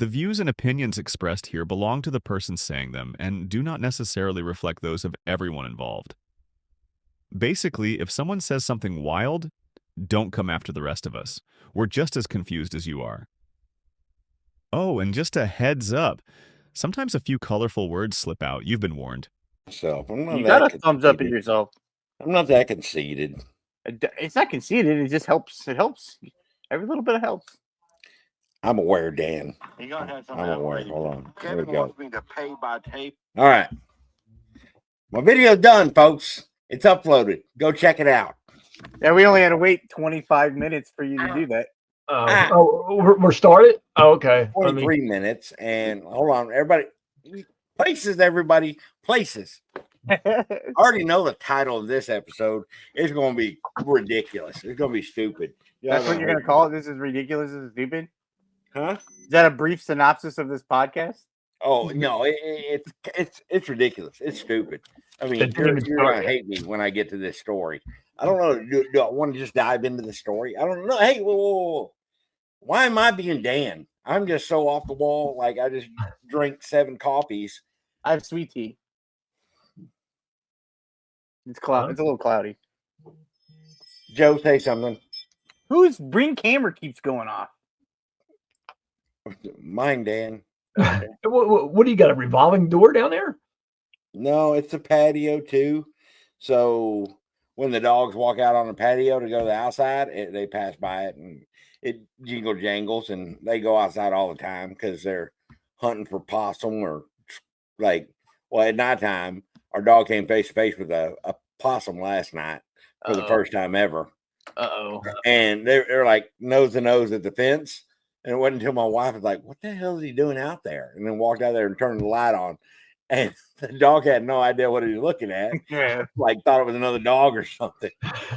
The views and opinions expressed here belong to the person saying them and do not necessarily reflect those of everyone involved. Basically, if someone says something wild, don't come after the rest of us. We're just as confused as you are. Oh, and just a heads up, sometimes a few colorful words slip out. You've been warned. You got a thumbs up at yourself. I'm not that conceited. It's not conceited. It just helps. It helps. Every little bit helps. I'm aware, Dan. I'm aware. Hold on. There we go. Me to pay by tape. All right. My video's done, folks. It's uploaded. Go check it out. Yeah, we only had to wait 25 minutes for you to do that. We're started? Oh, okay. 23 minutes. And hold on, everybody. Everybody. Places. I already know the title of this episode is going to be ridiculous. It's going to be stupid. That's what you're going to call it? This is ridiculous. This is stupid? Huh? Is that a brief synopsis of this podcast? Oh, no. It's ridiculous. It's stupid. I mean, you're going to hate me when I get to this story. I don't know. Do I want to just dive into the story? I don't know. Hey, whoa. Why am I being Dan? I'm just so off the wall. Like, I just drank 7 coffees. I have sweet tea. It's cloudy. It's a little cloudy. Joe, say something. Whose ring camera keeps going off? Mine, Dan. Okay. What do you got? A revolving door down there? No, it's a patio too. So when the dogs walk out on the patio to go to the outside, they pass by it and it jingle jangles, and they go outside all the time because they're hunting for possum or at nighttime. Our dog came face to face with a possum last night for the first time ever. And they're like nose to nose at the fence. And it wasn't until my wife was like, what the hell is he doing out there? And then walked out there and turned the light on. And the dog had no idea what he was looking at. Yeah. Like thought it was another dog or something.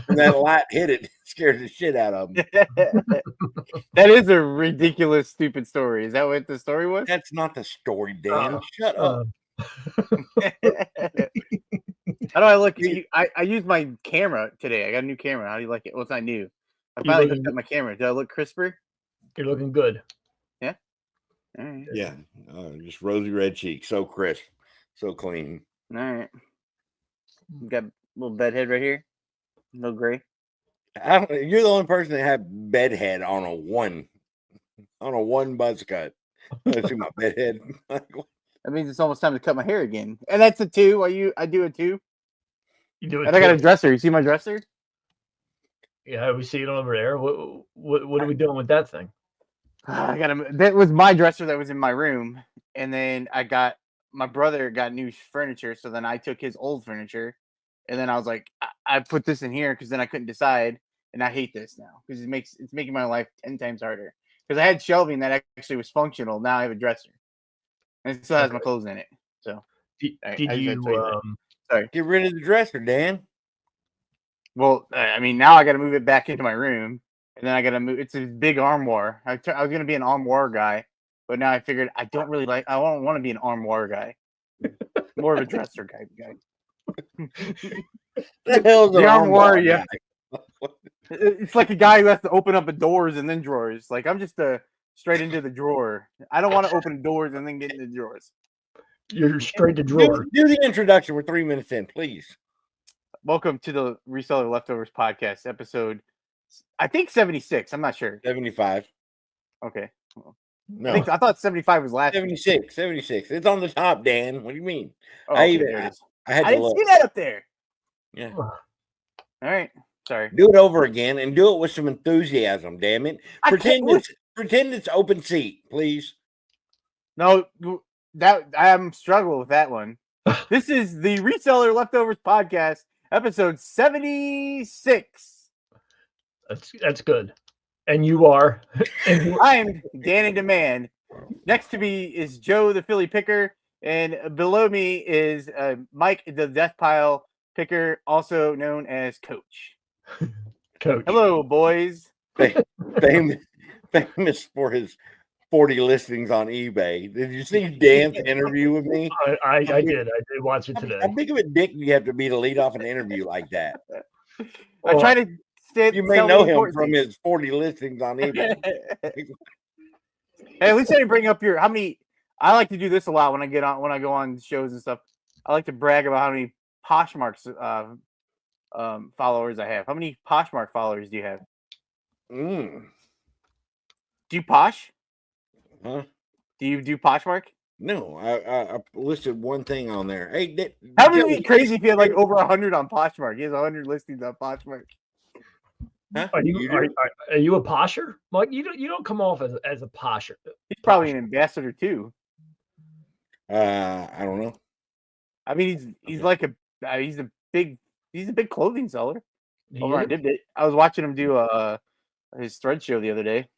And that light hit it, scared the shit out of him. That is a ridiculous, stupid story. Is that what the story was? That's not the story, Dan. Shut up. How do I look? I used my camera today. I got a new camera. How do you like it? Well, it's not new. I finally hooked up my camera. Do I look crisper? You're looking good. Yeah. All right. Yeah. Just rosy red cheeks. So crisp. So clean. All right. Got a little bed head right here. No gray. You're the only person that had bed head on a one buzz cut. Let's see my bed head. That means it's almost time to cut my hair again. And that's a 2. I do a 2. You do it. And I got a dresser. You see my dresser? Yeah, we see it over there. What are we doing with that thing? That was my dresser that was in my room. And then my brother got new furniture. So then I took his old furniture. And then I was like, I put this in here because then I couldn't decide. And I hate this now because it's making my life 10 times harder. Because I had shelving that actually was functional. Now I have a dresser. And it still has my clothes in it. So sorry. Get rid of the dresser, Dan. Well, I mean, now I got to move it back into my room. And then I got to move. It's a big armoire. I was going to be an armoire guy. But now I figured I don't want to be an armoire guy. More of a dresser type guy. The hell's the armoire, yeah. It's like a guy who has to open up the doors and then drawers. Like, I'm just straight into the drawer. I don't want to open doors and then get into the drawers. You're straight to drawer. Do the introduction. We're 3 minutes in, please. Welcome to the Reseller Leftovers podcast, episode, I think 76. I'm not sure. 75. Okay. No. I thought 75 was last 76. 76. It's on the top, Dan. What do you mean? Oh, I didn't see that up there. Yeah. All right. Sorry. Do it over again and do it with some enthusiasm, damn it. Pretend it's open seat, please. No, I'm struggling with that one. This is the Reseller Leftovers podcast, episode 76. That's good. And you are. I'm Dan in Demand. Next to me is Joe the Philly Picker, and below me is Mike the Death Pile Picker, also known as Coach. Coach. Hello, boys. Famous for his 40 listings on eBay. Did you see Dan's interview with me? I did. I did watch it today. How big of a dick do you have to be to lead off an interview like that? I try to stay. You may know him from his 40 listings on eBay. Hey, at least I didn't bring up how many. I like to do this a lot when I go on shows and stuff. I like to brag about how many Poshmarks followers I have. How many Poshmark followers do you have? Mm. Do you Posh? Huh? Do you do Poshmark? No, I listed one thing on there. Hey, That would be crazy if you had like over 100 on Poshmark. He has 100 listings on Poshmark. Huh? Are you a posher, Mike? You don't come off as a posher. He's probably an ambassador too. I don't know. I mean, he's Okay. like he's a big clothing seller over on Yeah. Dibdit. I was watching him do his thread show the other day.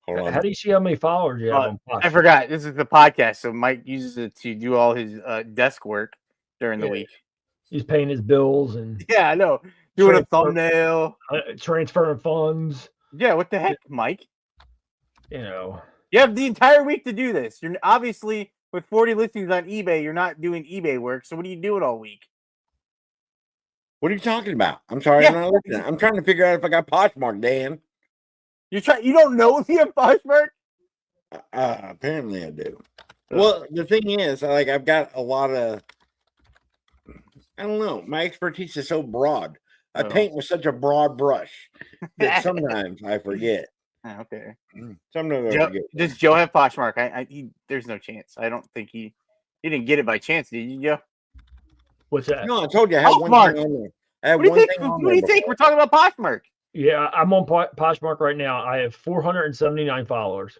Hold on. How do you see how many followers you have on Posh? I forgot. This is the podcast, so Mike uses it to do all his desk work during the week. He's paying his bills and Yeah, I know. Doing a thumbnail, transferring funds. Yeah, what the heck, Mike? You know, you have the entire week to do this. You're obviously with 40 listings on eBay. You're not doing eBay work. So what are you doing all week? What are you talking about? I'm sorry, I'm not listening. I'm trying to figure out if I got Poshmark, Dan. You don't know if you have Poshmark? Apparently I do. Well, the thing is, I've got a lot of. I don't know. My expertise is so broad. I paint with such a broad brush that sometimes I forget. Okay. Sometimes I forget. Does Joe have Poshmark? There's no chance. I don't think he didn't get it by chance, did you, Joe? What's that? No, I told you I had one thing on there. I have one thing on there. What do you think? We're talking about Poshmark. Yeah, I'm on Poshmark right now. I have 479 followers.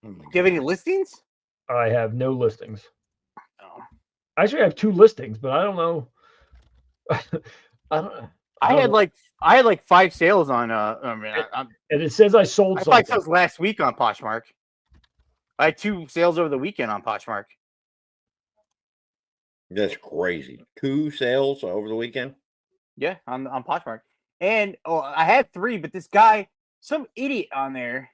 Do you have any listings? I have no listings. Oh. Actually, I have 2 listings, but I don't know. I had like 5 sales on and it says I sold something. 5 sales last week on Poshmark. I had 2 sales over the weekend on Poshmark. That's crazy. 2 sales over the weekend? Yeah, on Poshmark. And I had 3, but this guy, some idiot on there,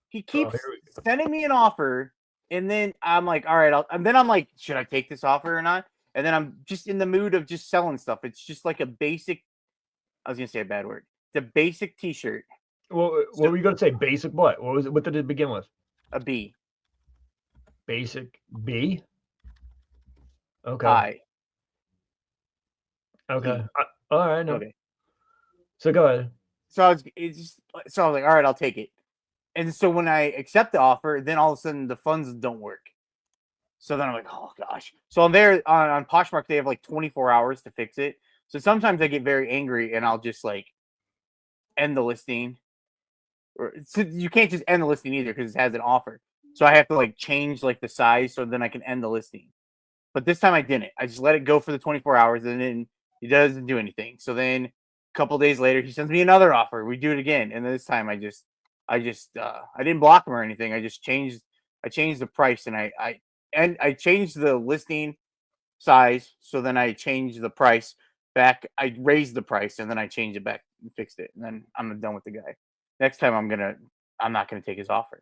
he keeps sending me an offer, and then I'm like, all right, and then I'm like, should I take this offer or not? And then I'm just in the mood of just selling stuff. It's just like a basic, I was gonna say a bad word. It's a basic T-shirt. Well, what were you gonna say? Basic what? What was it? What did it begin with? A B. Basic B. Okay. I. Okay. All right. No. Okay. So go ahead. So I was like, all right, I'll take it. And so when I accept the offer, then all of a sudden the funds don't work. So then I'm like, oh gosh. So I'm there on Poshmark, they have like 24 hours to fix it. So sometimes I get very angry and I'll just like end the listing. So you can't just end the listing either because it has an offer. So I have to like change like the size so then I can end the listing. But this time I didn't. I just let it go for the 24 hours and then he doesn't do anything. So then a couple days later, he sends me another offer. We do it again. And this time I didn't block him or anything. I changed the price and I changed the listing size. So then I changed the price back. I raised the price and then I changed it back and fixed it. And then I'm done with the guy. Next time I'm not gonna take his offer.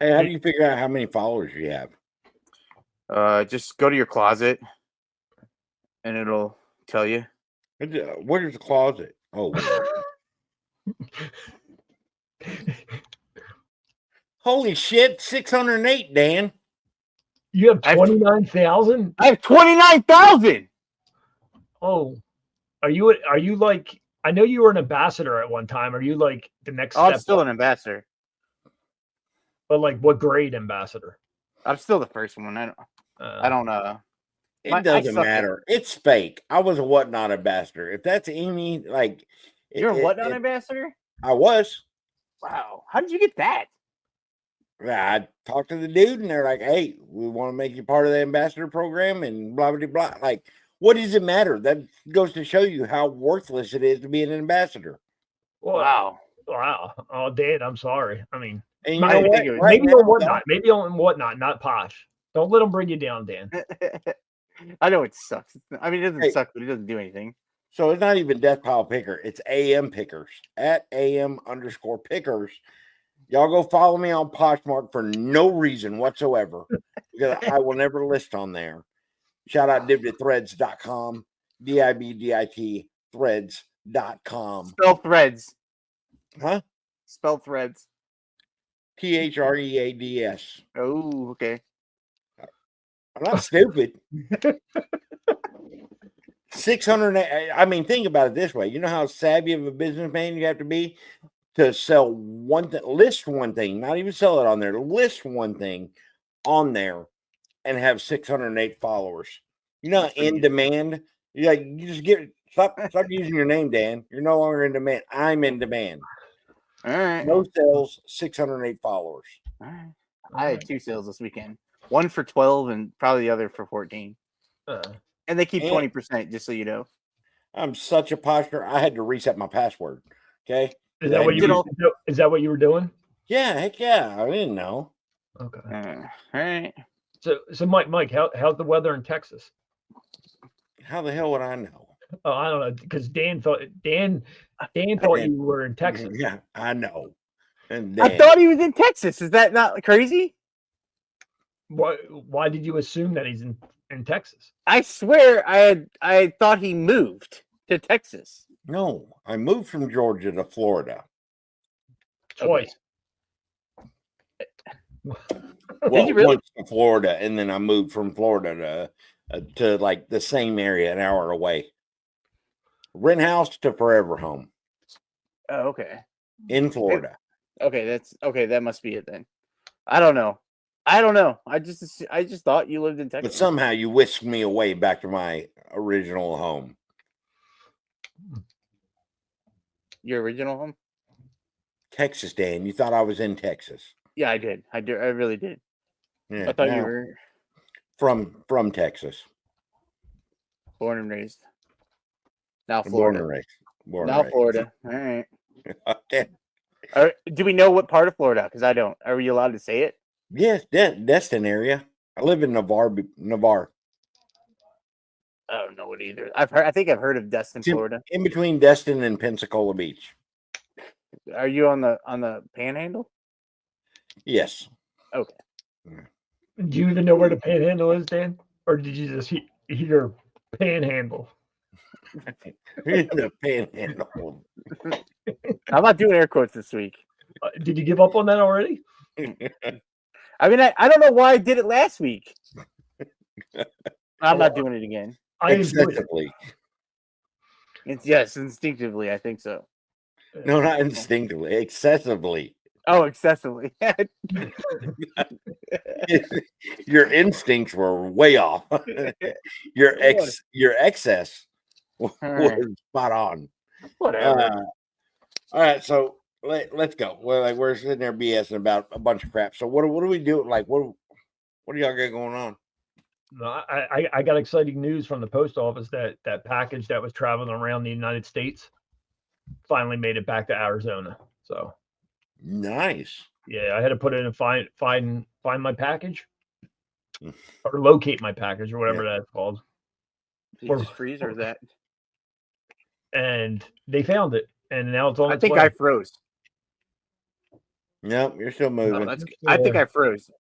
Hey, how do you figure out how many followers you have? Just go to your closet and it'll tell you. Where's the closet? Oh. Holy shit, 608, Dan. You have 29,000? I have 29,000. Oh. Are you like, I know you were an ambassador at one time. Are you like the next step? I'm still an ambassador. But like what grade ambassador? I'm still the first one. I don't It doesn't matter. It's fake. I was a whatnot ambassador. If that's any like you're a whatnot ambassador? I was. Wow. How did you get that? I talked to the dude and they're like, hey, we want to make you part of the ambassador program and blah blah blah. Like, what does it matter? That goes to show you how worthless it is to be an ambassador. Wow. Oh, Dan, I'm sorry. I mean, and you know what? Maybe on whatnot. Maybe on whatnot, not Posh. Don't let them bring you down, Dan. I know it sucks. I mean, it doesn't suck, but it doesn't do anything. So it's not even Death Pile Picker. It's AM Pickers at AM_Pickers. Y'all go follow me on Poshmark for no reason whatsoever because I will never list on there. Shout out dibditthreads.com, DIBDIT threads.com. Spell threads. Huh? Spell threads. Threads. Oh, okay. I'm not stupid. 600. I mean, think about it this way. You know how savvy of a businessman you have to be to sell one thing, list one thing, not even sell it on there, list one thing on there and have 608 followers. You know, in demand. You just stop using your name, Dan. You're no longer in demand. I'm in demand. All right. No sales, 608 followers. All right. I had 2 sales this weekend. One for 12 and probably the other for 14. And they keep 20%, just so you know. I'm such a posture. I had to reset my password. Okay. Is that what you were doing? Yeah, heck yeah. I didn't know. Okay. All right. So Mike, how's the weather in Texas? How the hell would I know? Oh, I don't know, because Dan thought you were in Texas. Yeah, I know. And I thought he was in Texas. Is that not crazy? Why did you assume that he's in Texas? I swear I thought he moved to Texas. No, I moved from Georgia to Florida. Twice. Well, you really? once to Florida, and then I moved from Florida to like the same area, an hour away. Rent house to forever home. Oh, okay. In Florida. Okay, that must be it then. I don't know. I just thought you lived in Texas. But somehow you whisked me away back to my original home. Your original home? Texas, Dan. You thought I was in Texas. Yeah, I did. I really did. Yeah, I thought you were from Texas. Born and raised. Now Florida. Born and raised. Florida. All right. Okay. Do we know what part of Florida? Because I don't. Are we allowed to say it? Yes, Destin area. I live in Navarre. I don't know it either. I think I've heard of Destin, Florida. In between Destin and Pensacola Beach. Are you on the Panhandle? Yes. Okay. Do you even know where the Panhandle is, Dan? Or did you just hear Panhandle? The Panhandle. I'm not doing air quotes this week. Did you give up on that already? I mean, I don't know why I did it last week. I'm not doing it again. Excessively. Yes, instinctively, I think so. No, not instinctively. Excessively. Oh, excessively. Your instincts were way off. Your excess was spot on. Whatever. All right, so let's go. We're sitting there BSing about a bunch of crap. So what do we do? Like, what do y'all got going on? No, I got exciting news from the post office that package that was traveling around the United States finally made it back to Arizona. So nice. Yeah, I had to put it in and find my package or locate my package or whatever that's called. Did you just freeze or that? And they found it, and now it's on. I think I froze. Nope, you're still moving. No, I think I froze.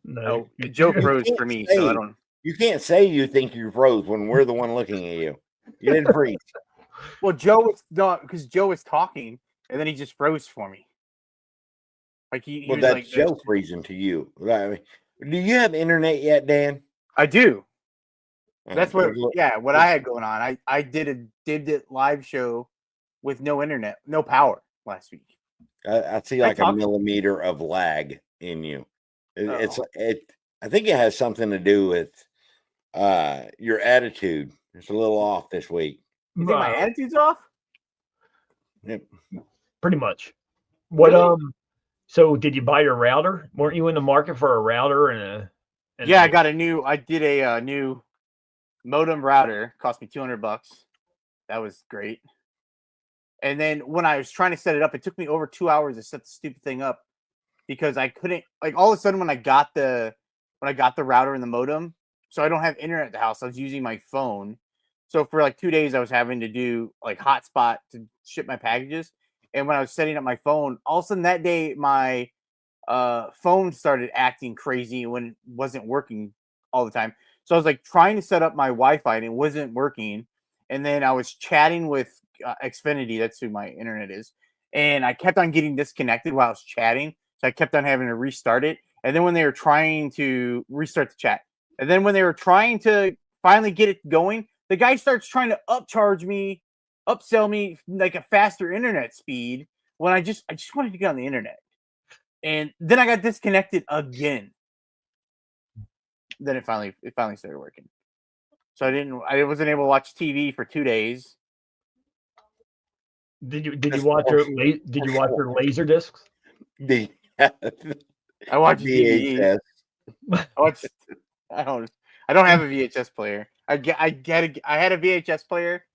No, Joe froze for me, so I don't. You can't say you think you froze when we're the one looking at you. You didn't freeze. Well, Joe was not, because Joe was talking, and then he just froze for me. Like he well, was that's like Joe freezing to you. I mean, do you have internet yet, Dan? I do. That's what I had going on. I did a live show with no internet, no power last week. I see like a millimeter of lag in you. I think it has something to do with your attitude. It's a little off this week. You think my attitude's off? Yep. Pretty much. What so did you buy your router? Weren't you in the market for a router I got I did a new modem router. Cost me $200. That was great. And then when I was trying to set it up, it took me over 2 hours to set the stupid thing up because I couldn't, like, all of a sudden when I got the router and the modem, so I don't have internet at the house. I was using my phone. So for like 2 days, I was having to do like hotspot to ship my packages. And when I was setting up my phone, all of a sudden that day, my phone started acting crazy when it wasn't working all the time. So I was like trying to set up my Wi-Fi and it wasn't working. And then I was chatting with Xfinity. That's who my internet is. and I kept on getting disconnected while I was chatting. So I kept on having to restart it. And then when they were trying to restart the chat, and then when they were trying to finally get it going, the guy starts trying to upsell me like a faster internet speed when I just wanted to get on the internet. And then I got disconnected again. Then it finally started working. So I wasn't able to watch TV for 2 days. Did you watch your laser discs? I watched DVDs. I don't have a VHS player. I had a VHS player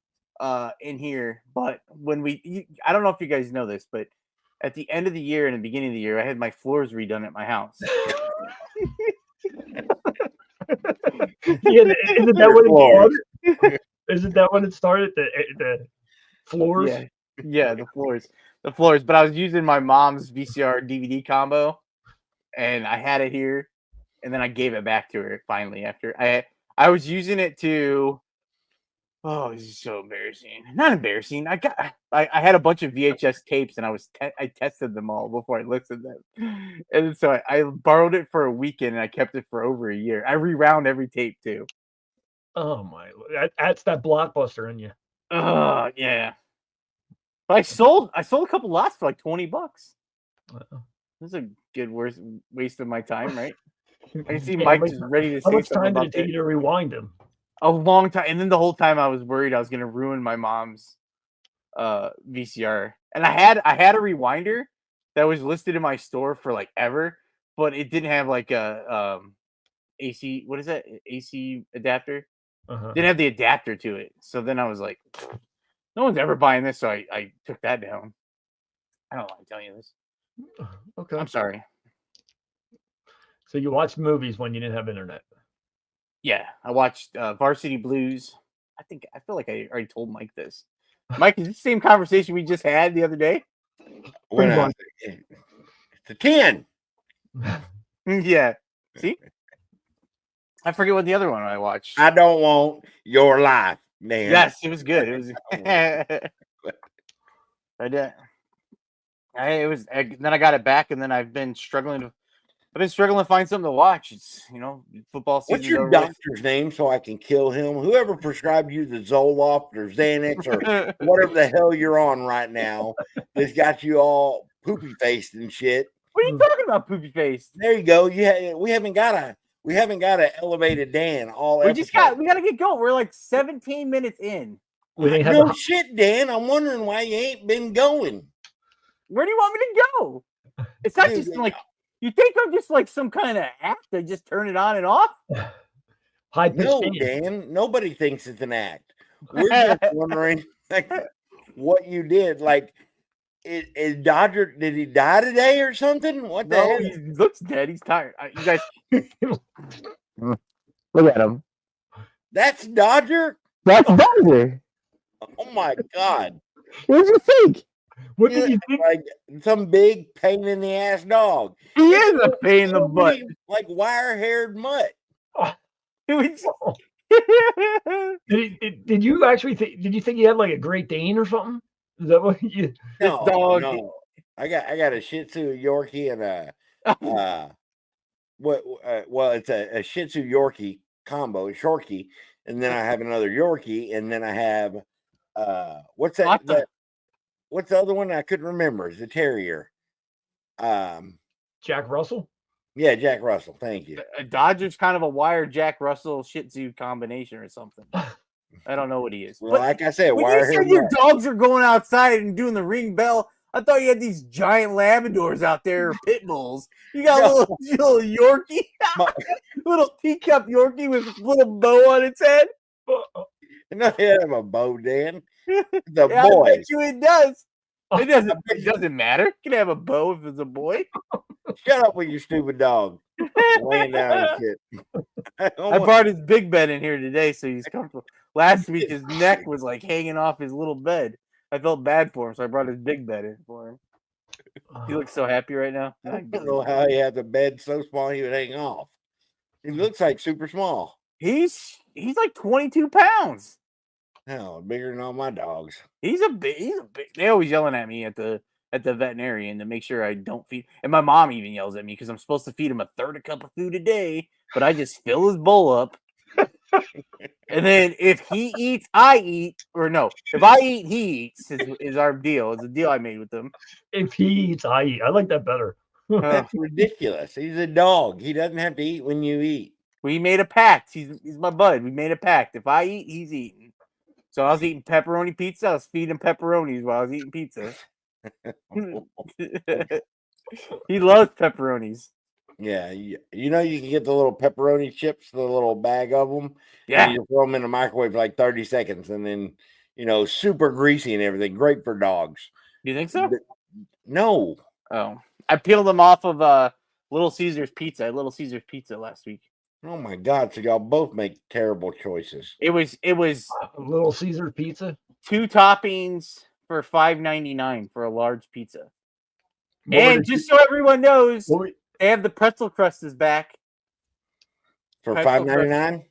in here, but I don't know if you guys know this, but at the end of the year and the beginning of the year, I had my floors redone at my house. Yeah, isn't that when it started? Isn't that when it started? The floors? Yeah, the floors. But I was using my mom's VCR DVD combo, and I had it here, and then I gave it back to her finally after I was using it to. Oh, this is so embarrassing. Not embarrassing. I had a bunch of VHS tapes, and I tested them all before I listed them. And so I borrowed it for a weekend, and I kept it for over a year. I rewound every tape too. Oh my! That's that Blockbuster in you. Yeah. But I sold a couple lots for like $20. This is a good waste of my time, right? I can see Mike is ready to say something. How much time did it take you to rewind them? A long time, and then the whole time I was worried I was going to ruin my mom's VCR. And I had a rewinder that was listed in my store for like ever, but it didn't have like a AC. What is that? AC adapter. Didn't have the adapter to it. So then I was like, no one's ever buying this, so I took that down. I don't like telling you this. Okay, I'm sorry. So you watched movies when you didn't have internet. Yeah, I watched Varsity Blues. I feel like I already told Mike this. Mike, is this the same conversation we just had the other day? It's a 10. Yeah. See? I forget what the other one I watched. I don't want your life, man. Yes, it was good. It was. I did. Then I got it back, and then I've been struggling to find something to watch. It's football season. What's your doctor's name so I can kill him? Whoever prescribed you the Zoloft or Xanax or whatever the hell you're on right now, that's got you all poopy faced and shit. What are you talking about, poopy faced? There you go. We haven't got a elevated Dan all. We gotta get going. We're like 17 minutes in. No shit, Dan. I'm wondering why you ain't been going. Where do you want me to go? It's not just like. You think I'm just like some kind of act? I just turn it on and off? No, Dan. Nobody thinks it's an act. We're just wondering what you did. Like, is Dodger? Did he die today or something? What the hell? He looks dead. He's tired. You guys, look at him. That's Dodger. That's Dodger. Oh my God! What did you think? What did you think? Like some big pain in the ass dog. He is a pain in the butt. Like wire-haired mutt. Did you actually think? Did you think he had like a Great Dane or something? Is that what you? No. I got a Shih Tzu Yorkie and a it's a Shih Tzu Yorkie combo, a Shorkie, and then I have another Yorkie, and then I have what's that? What's the other one? I couldn't remember. It's a terrier. Jack Russell? Yeah, Jack Russell. Thank you. A Dodger's kind of a wired Jack Russell Shih Tzu combination or something. I don't know what he is. Well, but like I said, when you said your dogs are going outside and doing the ring bell, I thought you had these giant Labradors out there, pit bulls. You got little Yorkie, little teacup Yorkie with a little bow on its head. No, he doesn't have a bow, Dan. The boy. I bet you it does. It doesn't matter. You can have a bow if it's a boy. Shut up with your stupid dog. Laying down and shit. I brought his big bed in here today, so he's comfortable. Last week, his neck was like hanging off his little bed. I felt bad for him, so I brought his big bed in for him. He looks so happy right now. I don't know how he had the bed so small he would hang off. He looks like super small. He's like 22 pounds. Hell, bigger than all my dogs. He's a big. They always yelling at me at the at the veterinarian to make sure I don't feed. And my mom even yells at me because I'm supposed to feed him a third a cup of food a day, but I just fill his bowl up. And then if he eats, I eat. Or no, if I eat, he eats is our deal. It's a deal I made with him. If he eats, I eat. I like that better. That's ridiculous. He's a dog. He doesn't have to eat when you eat. We made a pact. He's my bud. We made a pact. If I eat, he's eating. So I was eating pepperoni pizza. I was feeding pepperonis while I was eating pizza. He loves pepperonis. Yeah, you know you can get the little pepperoni chips, the little bag of them. Yeah. And you throw them in the microwave for like 30 seconds, and then super greasy and everything. Great for dogs. You think so? No. Oh, I peeled them off of Little Caesars Pizza. I had Little Caesars Pizza last week. Oh my God! So y'all both make terrible choices. It was Little Caesar pizza, 2 toppings for $5.99 for a large pizza. What And just so everyone knows, what they have the pretzel crust is back For Pretzel $5.99?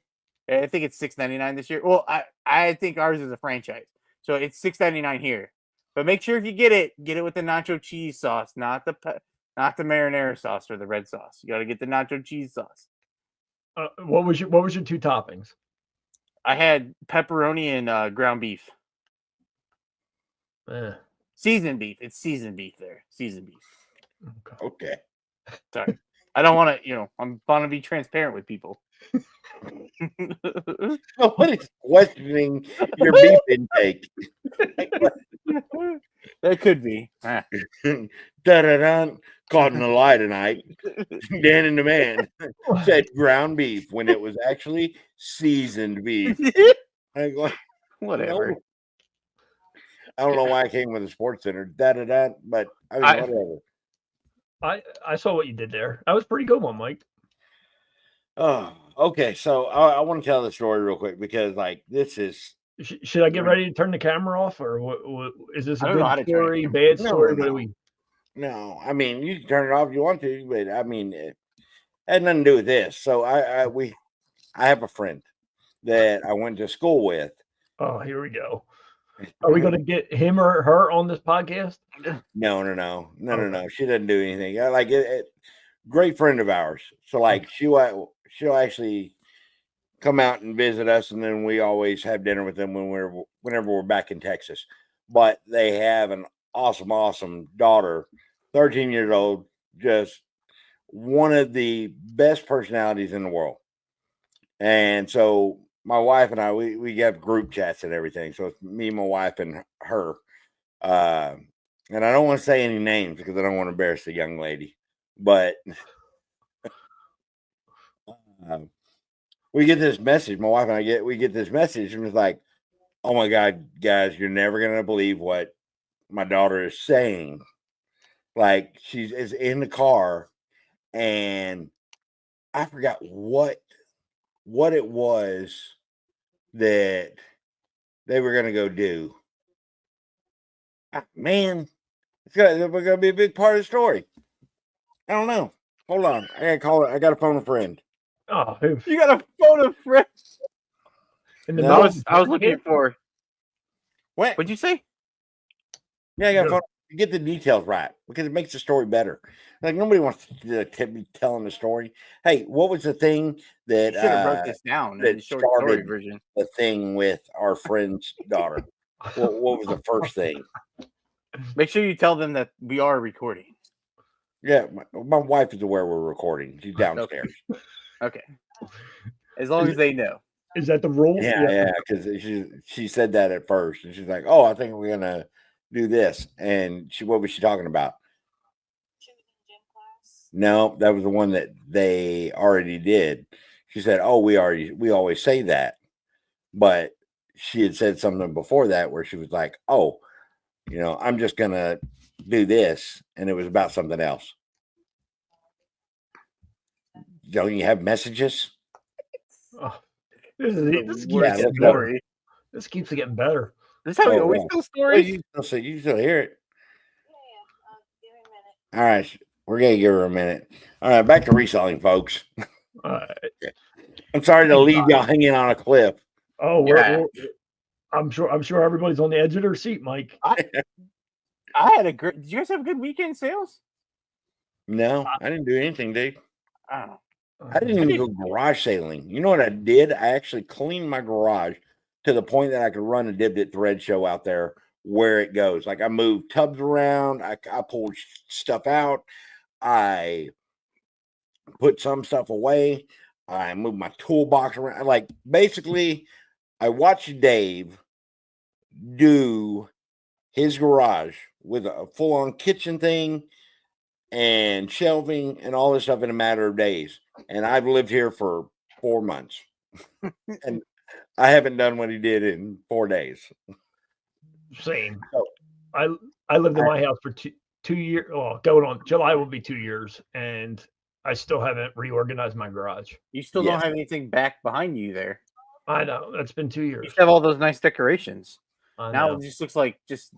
I think it's $6.99 this year. Well, I think ours is a franchise, so it's $6.99 here. But make sure if you get it with the nacho cheese sauce, not the marinara sauce or the red sauce. You got to get the nacho cheese sauce. what was your 2 toppings? I had pepperoni and ground beef. Seasoned beef. It's seasoned beef there. Seasoned beef. Okay. Sorry. I don't want to, I'm want to be transparent with people. Nobody's questioning your beef intake. That could be. Da-da-da. Caught in a lie tonight. Dan and the man said ground beef when it was actually seasoned beef. I go, Whatever. no. I don't know why I came with a sports center. Da-da-da. But I mean, whatever. I saw what you did there. That was a pretty good one, Mike. Oh, okay. So I want to tell the story real quick because, this is. Should I get ready to turn the camera off, or what is this a I don't know how good to turn story, it. bad No, story? no. What do we? No, I mean you can turn it off if you want to, but I mean it had nothing to do with this. So I have a friend that I went to school with. Oh, here we go. Are we going to get him or her on this podcast? No. She doesn't do anything. I like it. Great friend of ours. So she'll actually come out and visit us, and then we always have dinner with them whenever we're back in Texas. But they have an awesome daughter, 13 years old, just one of the best personalities in the world. And so my wife and I, we have group chats and everything. So it's me, my wife, and her. And I don't want to say any names because I don't want to embarrass the young lady. But we get this message. My wife and we get this message, and it's like, oh my God, guys, you're never gonna believe what my daughter is saying. Like is in the car, and I forgot what it was that they were gonna go do. Man, it's gonna be a big part of the story. I don't know. Hold on, I gotta call it. I gotta phone a friend. Oh, You got a phone a friend. No, I was looking for. What? What'd you say? Yeah, I got to phone. Get the details right because it makes the story better. Like nobody wants to be telling the story. Hey, what was the thing that You should have wrote this down in the short story version? The thing with our friend's daughter. What was the first thing? Make sure you tell them that we are recording. Yeah, my wife is aware we're recording. She's downstairs. Okay. As long as they know. Is that the rule? Yeah, because she said that at first, and she's like, "Oh, I think we're gonna do this." And what was she talking about? No, that was the one that they already did. She said, "Oh, we always say that," but she had said something before that where she was like, "Oh, I'm just gonna do this," and it was about something else. Don't you have messages? Oh, this keeps getting better. This is how we always tell stories. You still hear it. All right, we're gonna give her a minute. All right, back to reselling, folks. I'm sorry to leave y'all hanging on a cliff. Oh, I'm sure everybody's on the edge of their seat, Mike. I had a great. Did you guys have a good weekend sales? No, I didn't do anything, dude. I don't know. I didn't even go garage sailing. You know what I did? I actually cleaned my garage to the point that I could run a Dibbed It Thread show out there where it goes. Like I moved tubs around, I pulled stuff out, I put some stuff away, I moved my toolbox around. Like basically, I watched Dave do his garage with a full-on kitchen thing and shelving and all this stuff in a matter of days. And I've lived here for 4 months. And I haven't done what he did in 4 days. Same. So, I lived in my house for 2 years. Well, going on July will be 2 years, and I still haven't reorganized my garage. You still don't have anything back behind you there. I know. That's been 2 years. You have all those nice decorations. I Now know. it just looks like just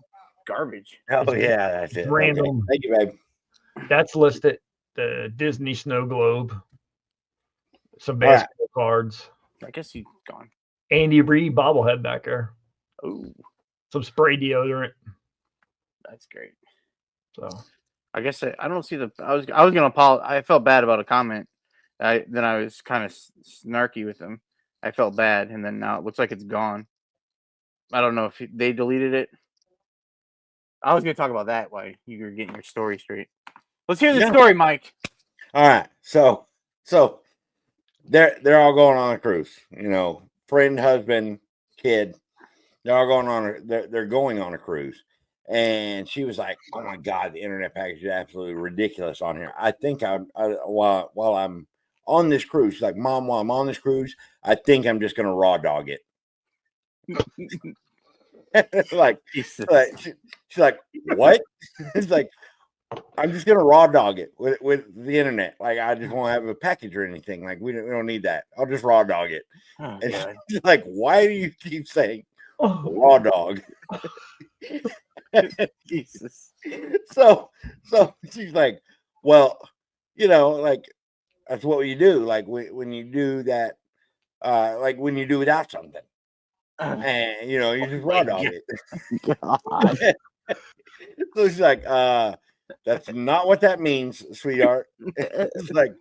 garbage. oh yeah, that's it. Random. Okay. Thank you, babe. That's listed. The Disney Snow Globe. Some basketball cards. I guess he's gone. Andy Reid bobblehead back there. Oh, Some spray deodorant. that's great. So I guess I don't see the. I was gonna apologize. I felt bad about a comment. Then I was kind of snarky with him. I felt bad, and then now it looks like it's gone. I don't know if they deleted it. I was gonna talk about that while you were getting your story straight. Let's hear the story, Mike. All right, so they're all going on a cruise. You know, friend, husband, kid. They're all going on. They're going on a cruise. And she was like, "Oh my God, the internet package is absolutely ridiculous on here. I think while I'm on this cruise, she's like, Mom, while I'm on this cruise, I think I'm just gonna raw dog it." she's like, "What?" It's like, "I'm just gonna raw dog it with the internet. Like, I just won't have a package or anything. Like, we don't need that. I'll just raw dog it." Oh, and God. she's like, "Why do you keep saying raw dog?" Jesus. So she's like, "Well, you know, like that's what you do. Like when you do that, like when you do without something, and you know, you just raw dog it." God. So she's like, "That's not what that means, sweetheart." It's like,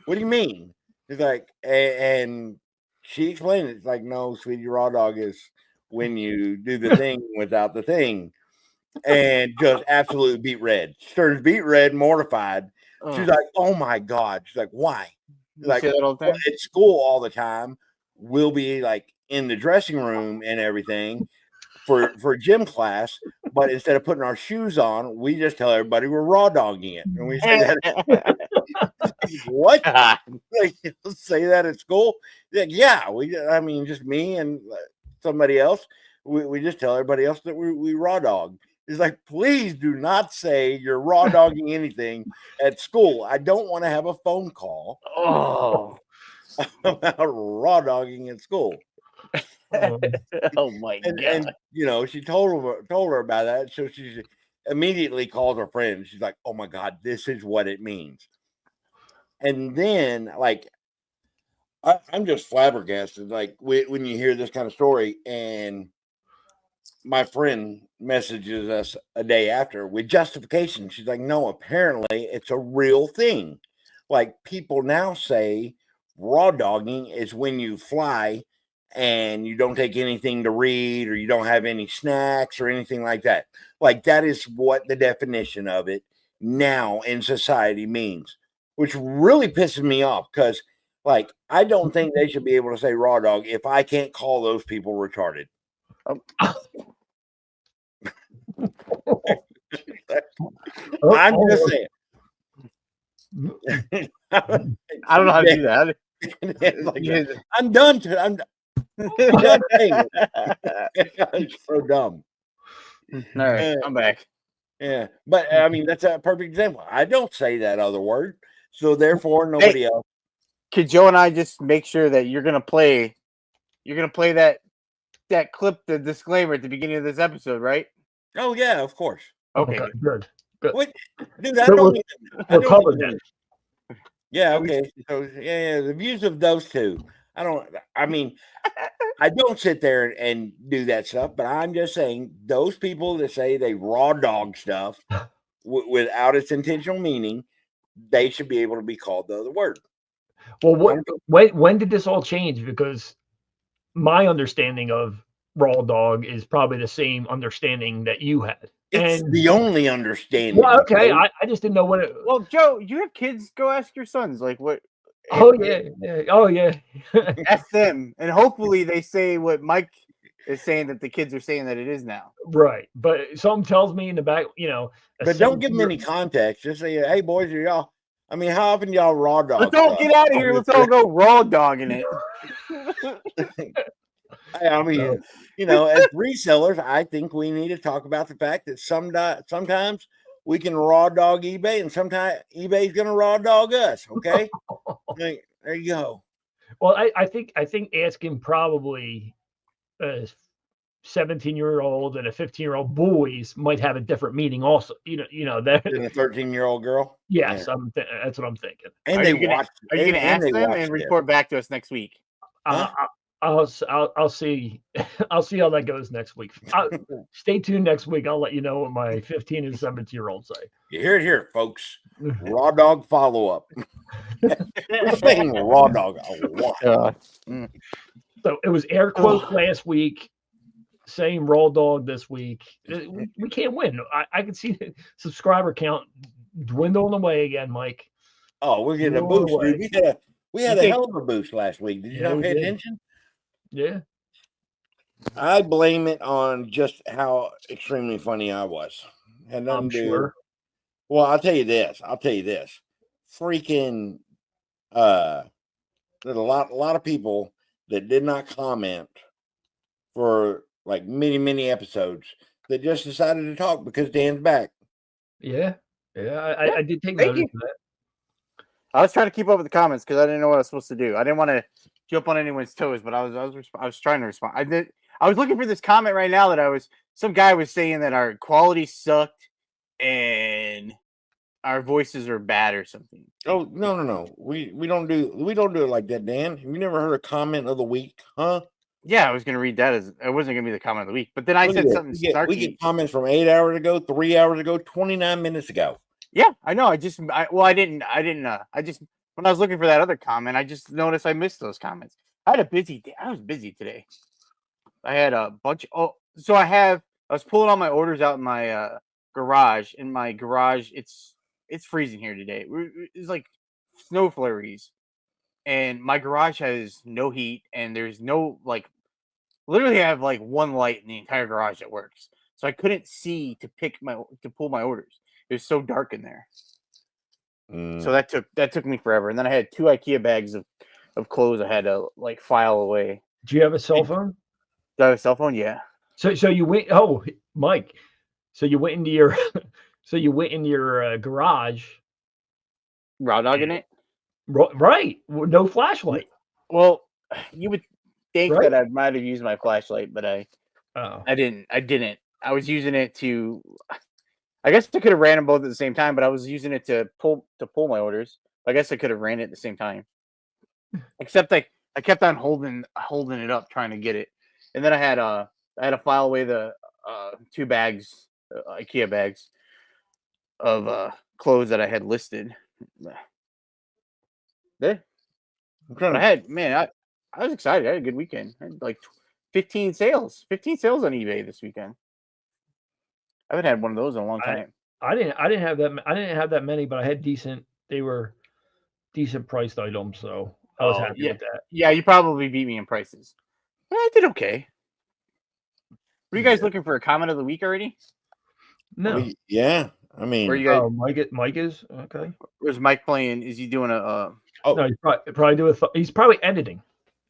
"What do you mean?" It's like, and she explained it. It's like, "No, sweetie, raw dog is when you do the thing without the thing." And just absolutely beat red. She turns beat red, mortified. She's like, "Oh my God." She's like, "Why?" Like, all the time? at school all the time, we'll be like in the dressing room and everything for gym class, but instead of putting our shoes on, we just tell everybody we're raw dogging it. And we say that. What? Like, say that at school? Like, yeah, I mean, just me and somebody else. We just tell everybody else that we raw dog. It's like, please do not say you're raw dogging anything at school. I don't want to have a phone call about raw dogging at school. Oh my God. And you know, she told her about that. So she immediately called her friend. She's like, "Oh my God, this is what it means." And then like, I'm just flabbergasted. Like when you hear this kind of story, and my friend messages us a day after with justification. She's like, "No, apparently it's a real thing. Like people now say raw dogging is when you fly and you don't take anything to read or you don't have any snacks or anything like that. Like that is what the definition of it now in society means," which really pisses me off because like I don't think they should be able to say raw dog if I can't call those people retarded. I'm just saying. I don't know how to do that. Like, I'm done. I'm done saying it. I'm so dumb. All right, I'm back. Yeah, but I mean that's a perfect example. I don't say that other word, so therefore nobody else. Could Joe and I just make sure that you're gonna play that clip, the disclaimer at the beginning of this episode, right? Oh yeah, of course. Okay. Good. What, dude? I So don't. we're covered then. Yeah. Okay. So yeah, the views of those two. I don't. I mean, I don't sit there and do that stuff, but I'm just saying those people that say they raw dog stuff without its intentional meaning, they should be able to be called the other word. Well, when did this all change? Because my understanding of raw dog is probably the same understanding that you had. It's And the only understanding. well, okay, Joe. I just didn't know what it. Well, Joe, you have kids. Go ask your sons. Like what? Oh yeah. Oh yeah. Ask them, and hopefully they say what Mike is saying that the kids are saying that it is now. Right, but something tells me in the back, But don't give them any context. Just say, "Hey, boys, are y'all?" I mean, how often y'all raw dog? Let's all get out of here. Let's all go raw dogging it. I mean, as resellers, I think we need to talk about the fact that sometimes we can raw dog eBay, and sometimes eBay's going to raw dog us. Okay, there you go. Well, I think asking probably a 17-year-old and a 15-year-old boys might have a different meaning. Also, that than a 13-year-old girl. Yes, that's what I'm thinking. And are you going to ask them and report back to us next week? Huh? I'll see. I'll see how that goes next week. Stay tuned next week. I'll let you know what my 15 and 17-year-olds say. You hear it here, folks. Raw dog follow up. We're saying raw dog a lot. So it was air quotes last week. Same raw dog this week. We can't win. I can see the subscriber count dwindling away again, Mike. Oh, we're getting a boost, dude. We had a hell of a boost last week. Did you not pay attention? Yeah. I blame it on just how extremely funny I was. And I'm sure. Well, I'll tell you this. Freaking there's a lot of people that did not comment for like many episodes that just decided to talk because Dan's back. Yeah. I did take notice of that. I was trying to keep up with the comments because I didn't know what I was supposed to do. I didn't want to jump on anyone's toes, but I was trying to respond. I was looking for this comment right now that some guy was saying that our quality sucked and our voices are bad or something. Oh, no. We don't do it like that, Dan. Have you never heard a comment of the week, huh? Yeah, I was gonna read that as it wasn't gonna be the comment of the week, but then I said something snarky. We get comments from 8 hours ago, 3 hours ago, 29 minutes ago. Yeah, I know. I just when I was looking for that other comment, I just noticed I missed those comments. I had a busy day. I was busy today. I had a bunch. I was pulling all my orders out in my garage. In my garage, it's freezing here today. It's like snow flurries, and my garage has no heat, and there's no literally I have like one light in the entire garage that works. So I couldn't see to pull my orders. It was so dark in there. So that took me forever. And then I had 2 IKEA bags of clothes I had to file away. Do you have a cell phone? Do I have a cell phone? Yeah. So you went. Oh, Mike. So you went into your garage. Raw dogging it. Right. No flashlight. Well, you would think that I might have used my flashlight, but I didn't. I was using it to. I guess I could have ran them both at the same time, but I was using it to pull my orders. I guess I could have ran it at the same time. Except I kept on holding it up, trying to get it, and then I had to file away the 2 bags, IKEA bags of clothes that I had listed. There. I was excited. I had a good weekend. I had 15 sales on eBay this weekend. I haven't had one of those in a long time. I didn't have that. I didn't have that many, but I had decent. They were decent priced items, so I was happy with that. Yeah, you probably beat me in prices. But I did okay. Were you guys looking for a comment of the week already? No. Yeah, I mean, where you guys? Mike is okay. Where's Mike playing? Is he doing a? No, he's probably doing. He's probably editing.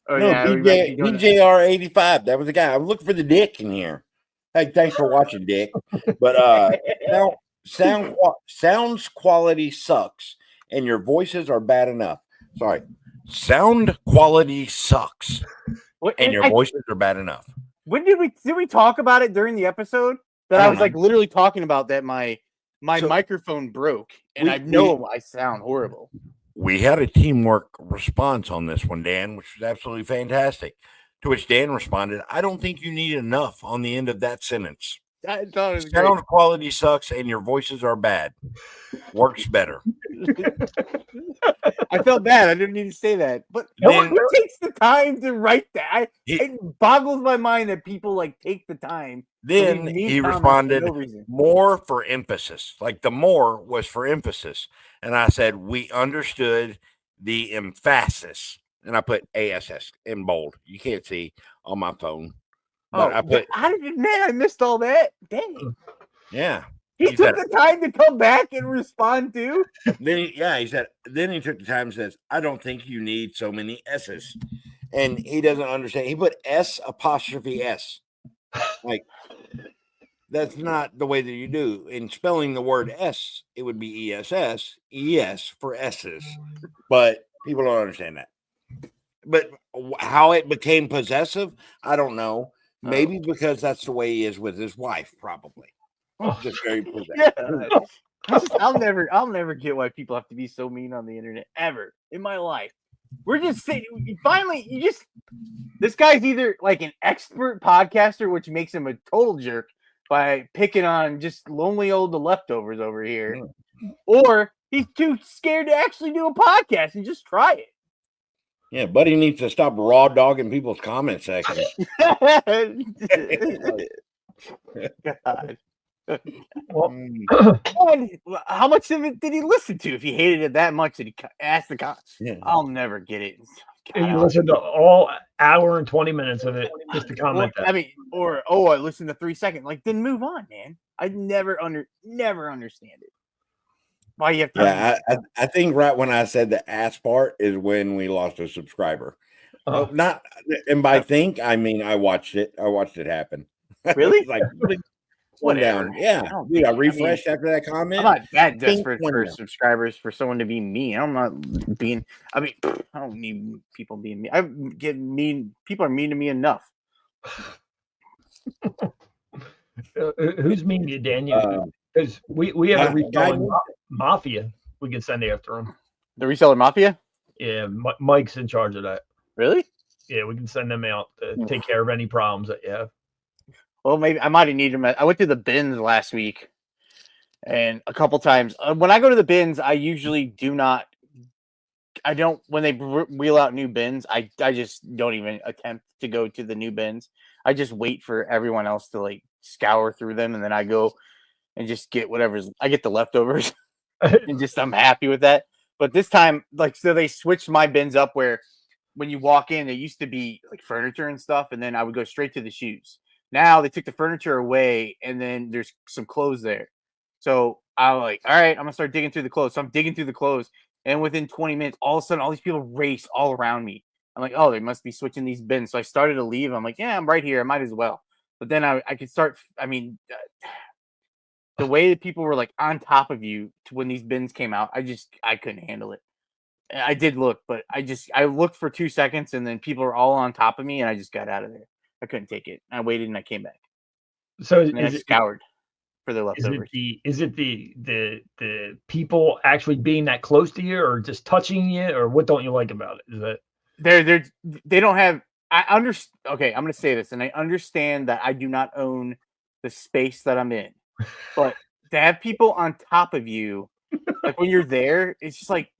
Oh no, yeah, BJR 85. That was the guy. I'm looking for the Dick in here. Hey, thanks for watching, Dick. But sounds quality sucks, and your voices are bad enough. Sorry, sound quality sucks, and your voices are bad enough. When did we talk about it during the episode? That I was literally talking about that my microphone broke, and I sound horrible. We had a teamwork response on this one, Dan, which was absolutely fantastic. To which Dan responded, I don't think you need enough on the end of that sentence. I thought it was great. Sound quality sucks and your voices are bad. Works better. I felt bad. I didn't need to say that. But Then who takes the time to write that? He- It boggles my mind that people like take the time. to leave then mean he comments for responded, no reason. more for emphasis. Like the more was for emphasis. And I said, we understood the emphasis. And I put ASS in bold. You can't see on my phone. But I put, man, I missed all that. Dang. yeah. He took the time to come back and respond to. He said, then he took the time and says, I don't think you need so many S's. And he doesn't understand. He put S''S. Like, that's not the way that you do. In spelling the word S, it would be ESS, ES for S's. But people don't understand that. But how it became possessive, I don't know. Maybe because that's the way he is with his wife, probably. Just very possessive. Yeah. I'll never get why people have to be so mean on the internet ever in my life. We're just saying, finally, this guy's either like an expert podcaster, which makes him a total jerk by picking on just lonely old the leftovers over here, or he's too scared to actually do a podcast and just try it. Yeah, Buddy needs to stop raw dogging people's comment sections. God. Well, how much of it did he listen to? If he hated it that much, did he ask the comments? Yeah. I'll never get it. you listened to all hour and 20 minutes of it just to comment that. I mean, I listened to 3 seconds. Like, then move on, man. I never understand it. Why you have to? Yeah, I think right when I said the ass part is when we lost a subscriber. Not, and by think I mean I watched it. I watched it happen. Really? Like one Whatever. down. Yeah, dude, I refreshed after that comment. I'm not that desperate for down. subscribers for someone to be mean. I'm not being. I mean, I don't need people being mean. I get mean. People are mean to me enough. Who's mean to you, Daniel? Because we have a reselling mafia we can send after him. The reseller mafia? Yeah, Mike's in charge of that. Really? Yeah, we can send them out to take care of any problems that you have. Well, maybe I might have needed them. I went to the bins last week, and a couple times. When I go to the bins, I usually do not. I don't. When they wheel out new bins, I just don't even attempt to go to the new bins. I just wait for everyone else to like scour through them, and then I go and just get whatever's. I get the leftovers, and just I'm happy with that. But this time, like, so they switched my bins up where when you walk in, it used to be like furniture and stuff, and then I would go straight to the shoes. Now they took the furniture away, and then there's some clothes there. So I'm like, all right, I'm gonna start digging through the clothes. So I'm digging through the clothes, and within 20 minutes, all of a sudden, all these people race all around me. I'm like, oh, they must be switching these bins. So I started to leave. I'm like, yeah, I'm right here. I might as well. But then I could start. I mean, the way that people were like on top of you when these bins came out, I couldn't handle it. I did look, but I looked for 2 seconds, and then people were all on top of me, and I just got out of there. I couldn't take it. I waited and I came back. So I scoured for the leftovers. Is it the people actually being that close to you, or just touching you, or what don't you like about it? Is that they don't have? I understand. Okay, I'm going to say this, and I understand that I do not own the space that I'm in, but to have people on top of you, like when you're there, it's just like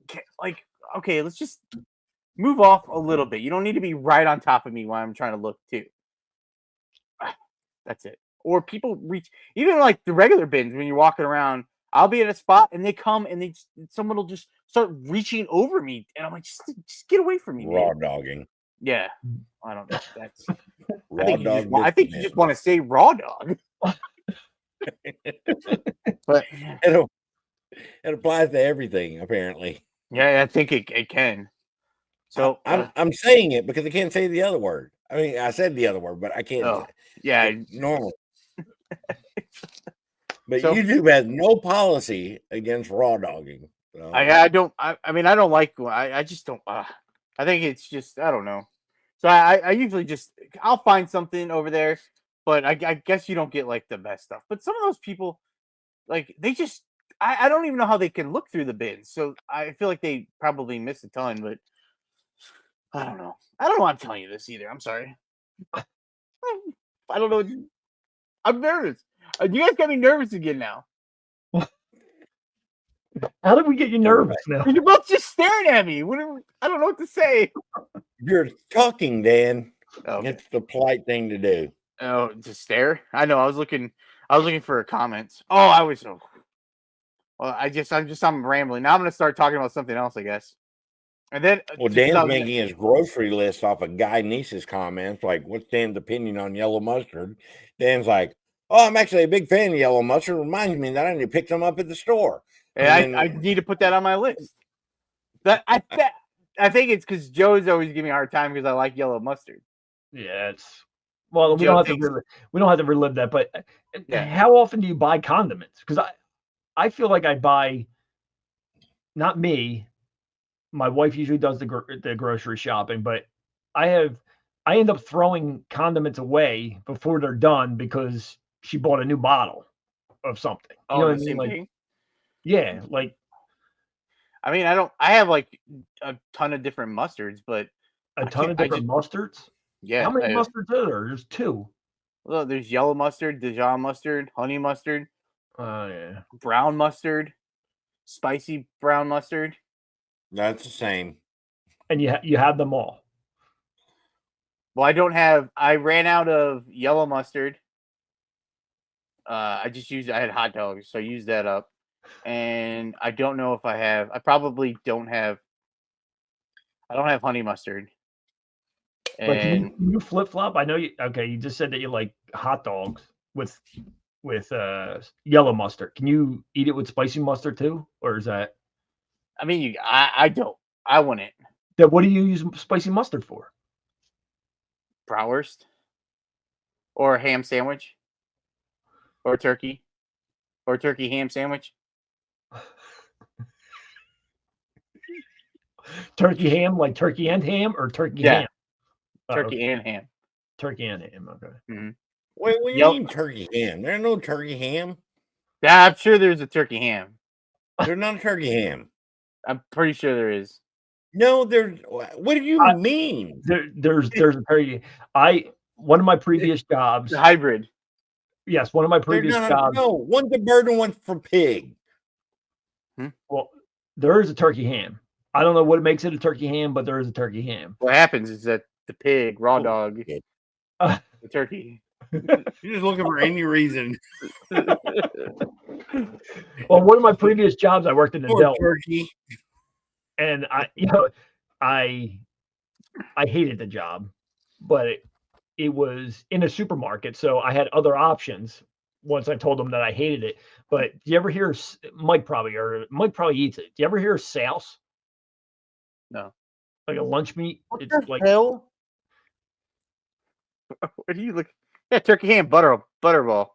okay, let's just move off a little bit. You don't need to be right on top of me while I'm trying to look too. That's it. Or people reach, even like the regular bins when you're walking around. I'll be at a spot and they come and someone will just start reaching over me, and I'm like, just get away from me, Raw man. dogging. Yeah, I don't know. That's. Raw I think you just want to say raw dog. But it applies to everything, apparently. Yeah, I think it can. So I'm saying it because I can't say the other word. I mean, I said the other word, but I can't. Oh, yeah, normal. But So- YouTube has no policy against raw dogging. So. I don't. I mean, I don't like. I just don't. I think it's just. I don't know. So I usually just. I'll find something over there, but I guess you don't get like the best stuff. But some of those people, like they just. I don't even know how they can look through the bins. So I feel like they probably miss a ton. But I don't know. I don't know why I'm telling you this either. I'm sorry. I don't know. I'm nervous. You guys got me nervous again now. How did we get you nervous now? You're both just staring at me. I don't know what to say. You're talking, Dan. Okay. It's the polite thing to do. Oh, to stare? I know. I was looking for comments. Oh, I was so. Well, I'm rambling. Now I'm gonna start talking about something else, I guess. And then, Well, Dan's making his grocery list off of Guy Niece's comments, like, what's Dan's opinion on yellow mustard? Dan's like, oh, I'm actually a big fan of yellow mustard. Reminds me that I need to pick them up at the store. And I need to put that on my list. I think it's because Joe's always giving me a hard time because I like yellow mustard. Yeah, we don't have to relive that. But how often do you buy condiments? Because I feel like I buy, not me. My wife usually does the grocery shopping, but I end up throwing condiments away before they're done because she bought a new bottle of something. You know what I mean? Like, yeah, like. I mean, I have like a ton of different mustards, but a ton of different mustards. Yeah. How many mustards are there? There's 2. Well, there's yellow mustard, Dijon mustard, honey mustard. Oh yeah. Brown mustard, spicy brown mustard. That's the same. And you have them all. Well, I ran out of yellow mustard. I had hot dogs, so I used that up. And I don't know if I probably don't have. I don't have honey mustard. But can you flip flop? I know you. Okay, you just said that you like hot dogs with yellow mustard. Can you eat it with spicy mustard too, or is that? I mean, I don't. I wouldn't. Then what do you use spicy mustard for? Bratwurst, or a ham sandwich, or turkey ham sandwich. Turkey ham, like turkey and ham, or turkey ham? Turkey and ham. Turkey and ham. Okay. Mm-hmm. Wait, what do you mean turkey ham? There's no turkey ham. Yeah, I'm sure there's a turkey ham. There's not a turkey ham. I'm pretty sure there is. No, there's. What do you mean? There's a turkey. One of my previous jobs. Hybrid. Yes, one of my previous jobs. No, one's a bird and one's for pig. Well, there is a turkey ham. I don't know what makes it a turkey ham, but there is a turkey ham. What happens is that the pig, raw dog, the turkey. You're just looking for any reason. Well, one of my previous jobs, I worked in the deli. Turkey. And I hated the job, but it was in a supermarket, so I had other options once I told them that I hated it. But do you ever hear Mike probably eats it? Do you ever hear souse? No. Like a lunch meat? What it's the like hell? What do you look? Yeah, turkey ham, butterball.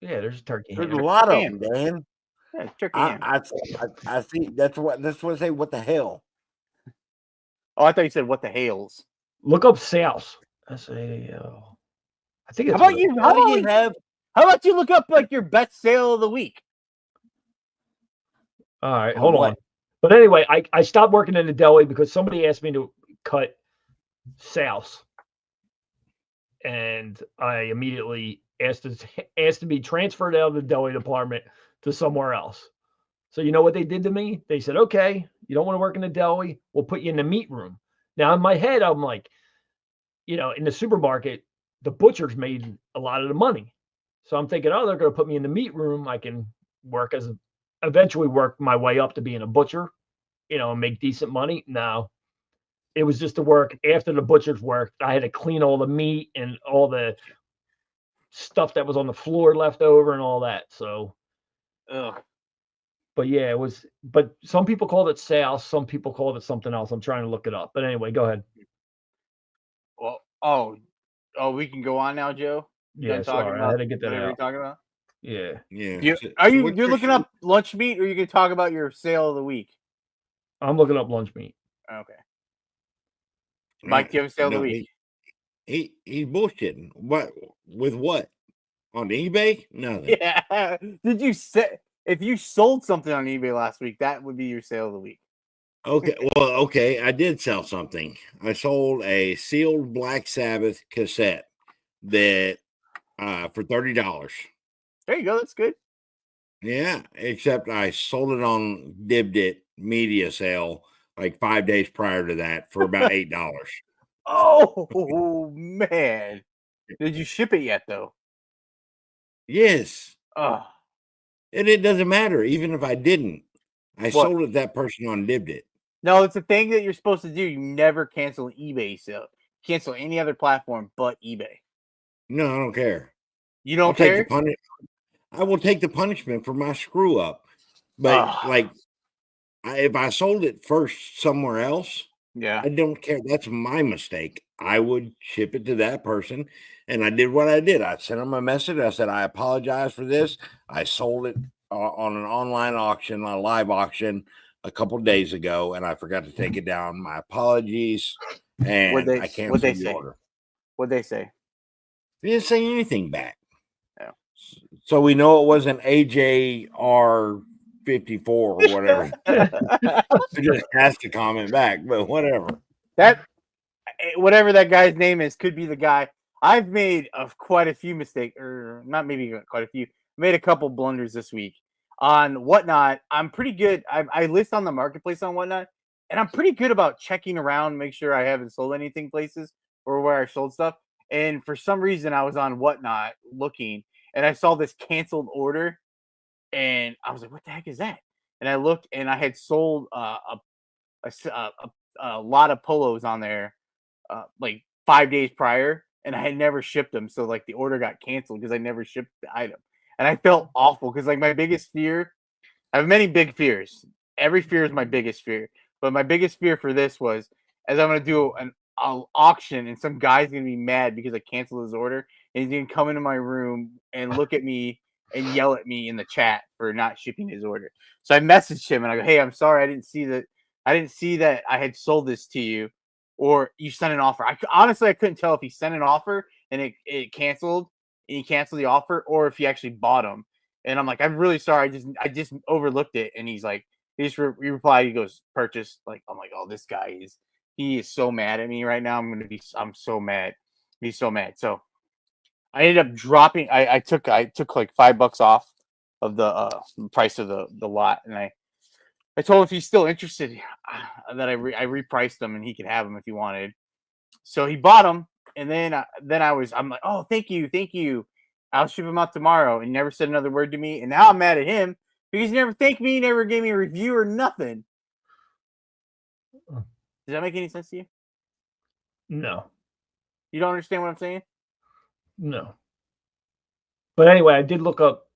Yeah, there's a turkey ham. There's a lot of them, Dan. Yeah, turkey ham. I see. That's what I say. What the hell? Oh, I thought you said what the hails. Look up souse. S-A-L. I think it's. How about you look up like your best sale of the week? All right, hold on. But anyway, I stopped working in the deli because somebody asked me to cut souse, and I immediately asked to be transferred out of the deli department to somewhere else. So you know what they did to me? They said, "Okay, you don't want to work in the deli. We'll put you in the meat room." Now in my head, I'm like, in the supermarket, the butchers made a lot of the money. So I'm thinking, oh, they're going to put me in the meat room. I can eventually work my way up to being a butcher, and make decent money. No, it was just to work after the butcher's work. I had to clean all the meat and all the stuff that was on the floor left over and all that. So, but yeah, it was, but some people called it souse. Some people called it something else. I'm trying to look it up, but anyway, go ahead. Well, we can go on now, Joe. Yeah, sorry, I had to get that out. You're talking about? Yeah. You're looking up lunch meat, or you can talk about your sale of the week? I'm looking up lunch meat. Okay. Mike, do you have a sale of the week? He's bullshitting. What with what? On eBay? No. Yeah. If you sold something on eBay last week, that would be your sale of the week. Okay, well, okay, I did sell something. I sold a sealed Black Sabbath cassette that for $30. There you go. That's good. Yeah, except I sold it on Dibdit media sale like 5 days prior to that for about $8. Oh man, did you ship it yet though? Yes, Oh, and it doesn't matter even if I didn't. I what? sold it to that person on Dibdit. No, it's a thing that you're supposed to do. You never cancel an eBay sale. Cancel any other platform but eBay. No, I don't care. You I'll don't take the care? punishment. I will take the punishment for my screw up. But Oh, like, if I sold it first somewhere else, yeah. I don't care. That's my mistake. I would ship it to that person. And I did what I did. I sent them a message. I said, I apologize for this. I sold it on an online auction, a live auction a couple days ago, and I forgot to take it down. My apologies. And I What'd they canceled the say? order. What'd they say? They didn't say anything back. Yeah. So we know it wasn't AJR 54 or whatever. I just asked to comment back, but whatever. That whatever that guy's name is could be the guy. I've made quite a few mistakes, or not maybe quite a few. Made a couple blunders this week on Whatnot. I'm pretty good. I list on the marketplace on Whatnot, and I'm pretty good about checking around, make sure I haven't sold anything places or where I sold stuff. And for some reason, I was on Whatnot looking, and I saw this canceled order, and I was like, "What the heck is that?" And I looked, and I had sold a lot of polos on there like 5 days prior, and I had never shipped them. So like the order got canceled because I never shipped the item, and I felt awful because like my biggest fear. I have many big fears. Every fear is my biggest fear, but my biggest fear for this was as I'm gonna do an auction, and some guy's gonna be mad because I canceled his order, and he's gonna come into my room and look at me and yell at me in the chat for not shipping his order. So I messaged him and I go, "Hey, I'm sorry, I didn't see that. I didn't see that I had sold this to you, or you sent an offer." Honestly, I couldn't tell if he sent an offer and it canceled, and he canceled the offer, or if he actually bought them. And I'm like, "I'm really sorry. I just overlooked it." And he's like, he replied, he goes, "Purchase." Like, I'm like, "Oh, this guy he is so mad at me right now. I'm so mad. He's so mad." So I ended up dropping. I took like $5 off of the price of the lot, and I told him if he's still interested, that I repriced them and he could have them if he wanted. So he bought them, and then I'm like, "Oh, thank you. I'll ship them out tomorrow." And he never said another word to me, and now I'm mad at him because he never thanked me, he never gave me a review or nothing. Does that make any sense to you? No, You don't understand what I'm saying? no. But anyway, I did look up.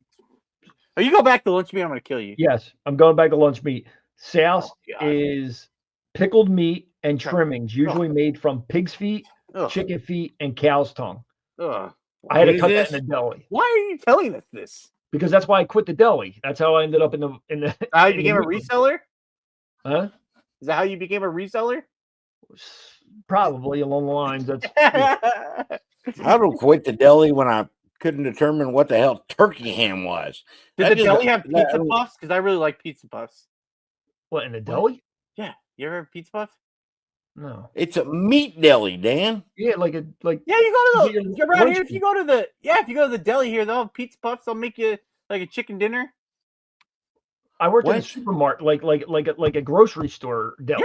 Oh, you go back to lunch meat, I'm gonna kill you. Yes, I'm going back to lunch meat. South God. is pickled meat and Try- trimmings, usually made from pig's feet, Ugh. chicken feet, and cow's tongue. Ugh. I had What to is cut this? that in the deli Why are you telling us this? because that's why I quit the deli. That's how I ended up in the How you in the became a meat room. reseller? Huh? Is that how you became a reseller? Probably along the lines. That's Did I don't quit the deli when I couldn't determine what the hell turkey ham was. the deli have pizza puffs? Because I really like pizza puffs. what in the deli? Yeah, you ever have pizza puff? No. It's a meat deli, Dan. Yeah, like Yeah, you go to Yeah, the around lunch here. If you go to the deli here, they'll have pizza puffs. They'll make you like a chicken dinner. I worked in a What? supermarket, like a grocery store deli.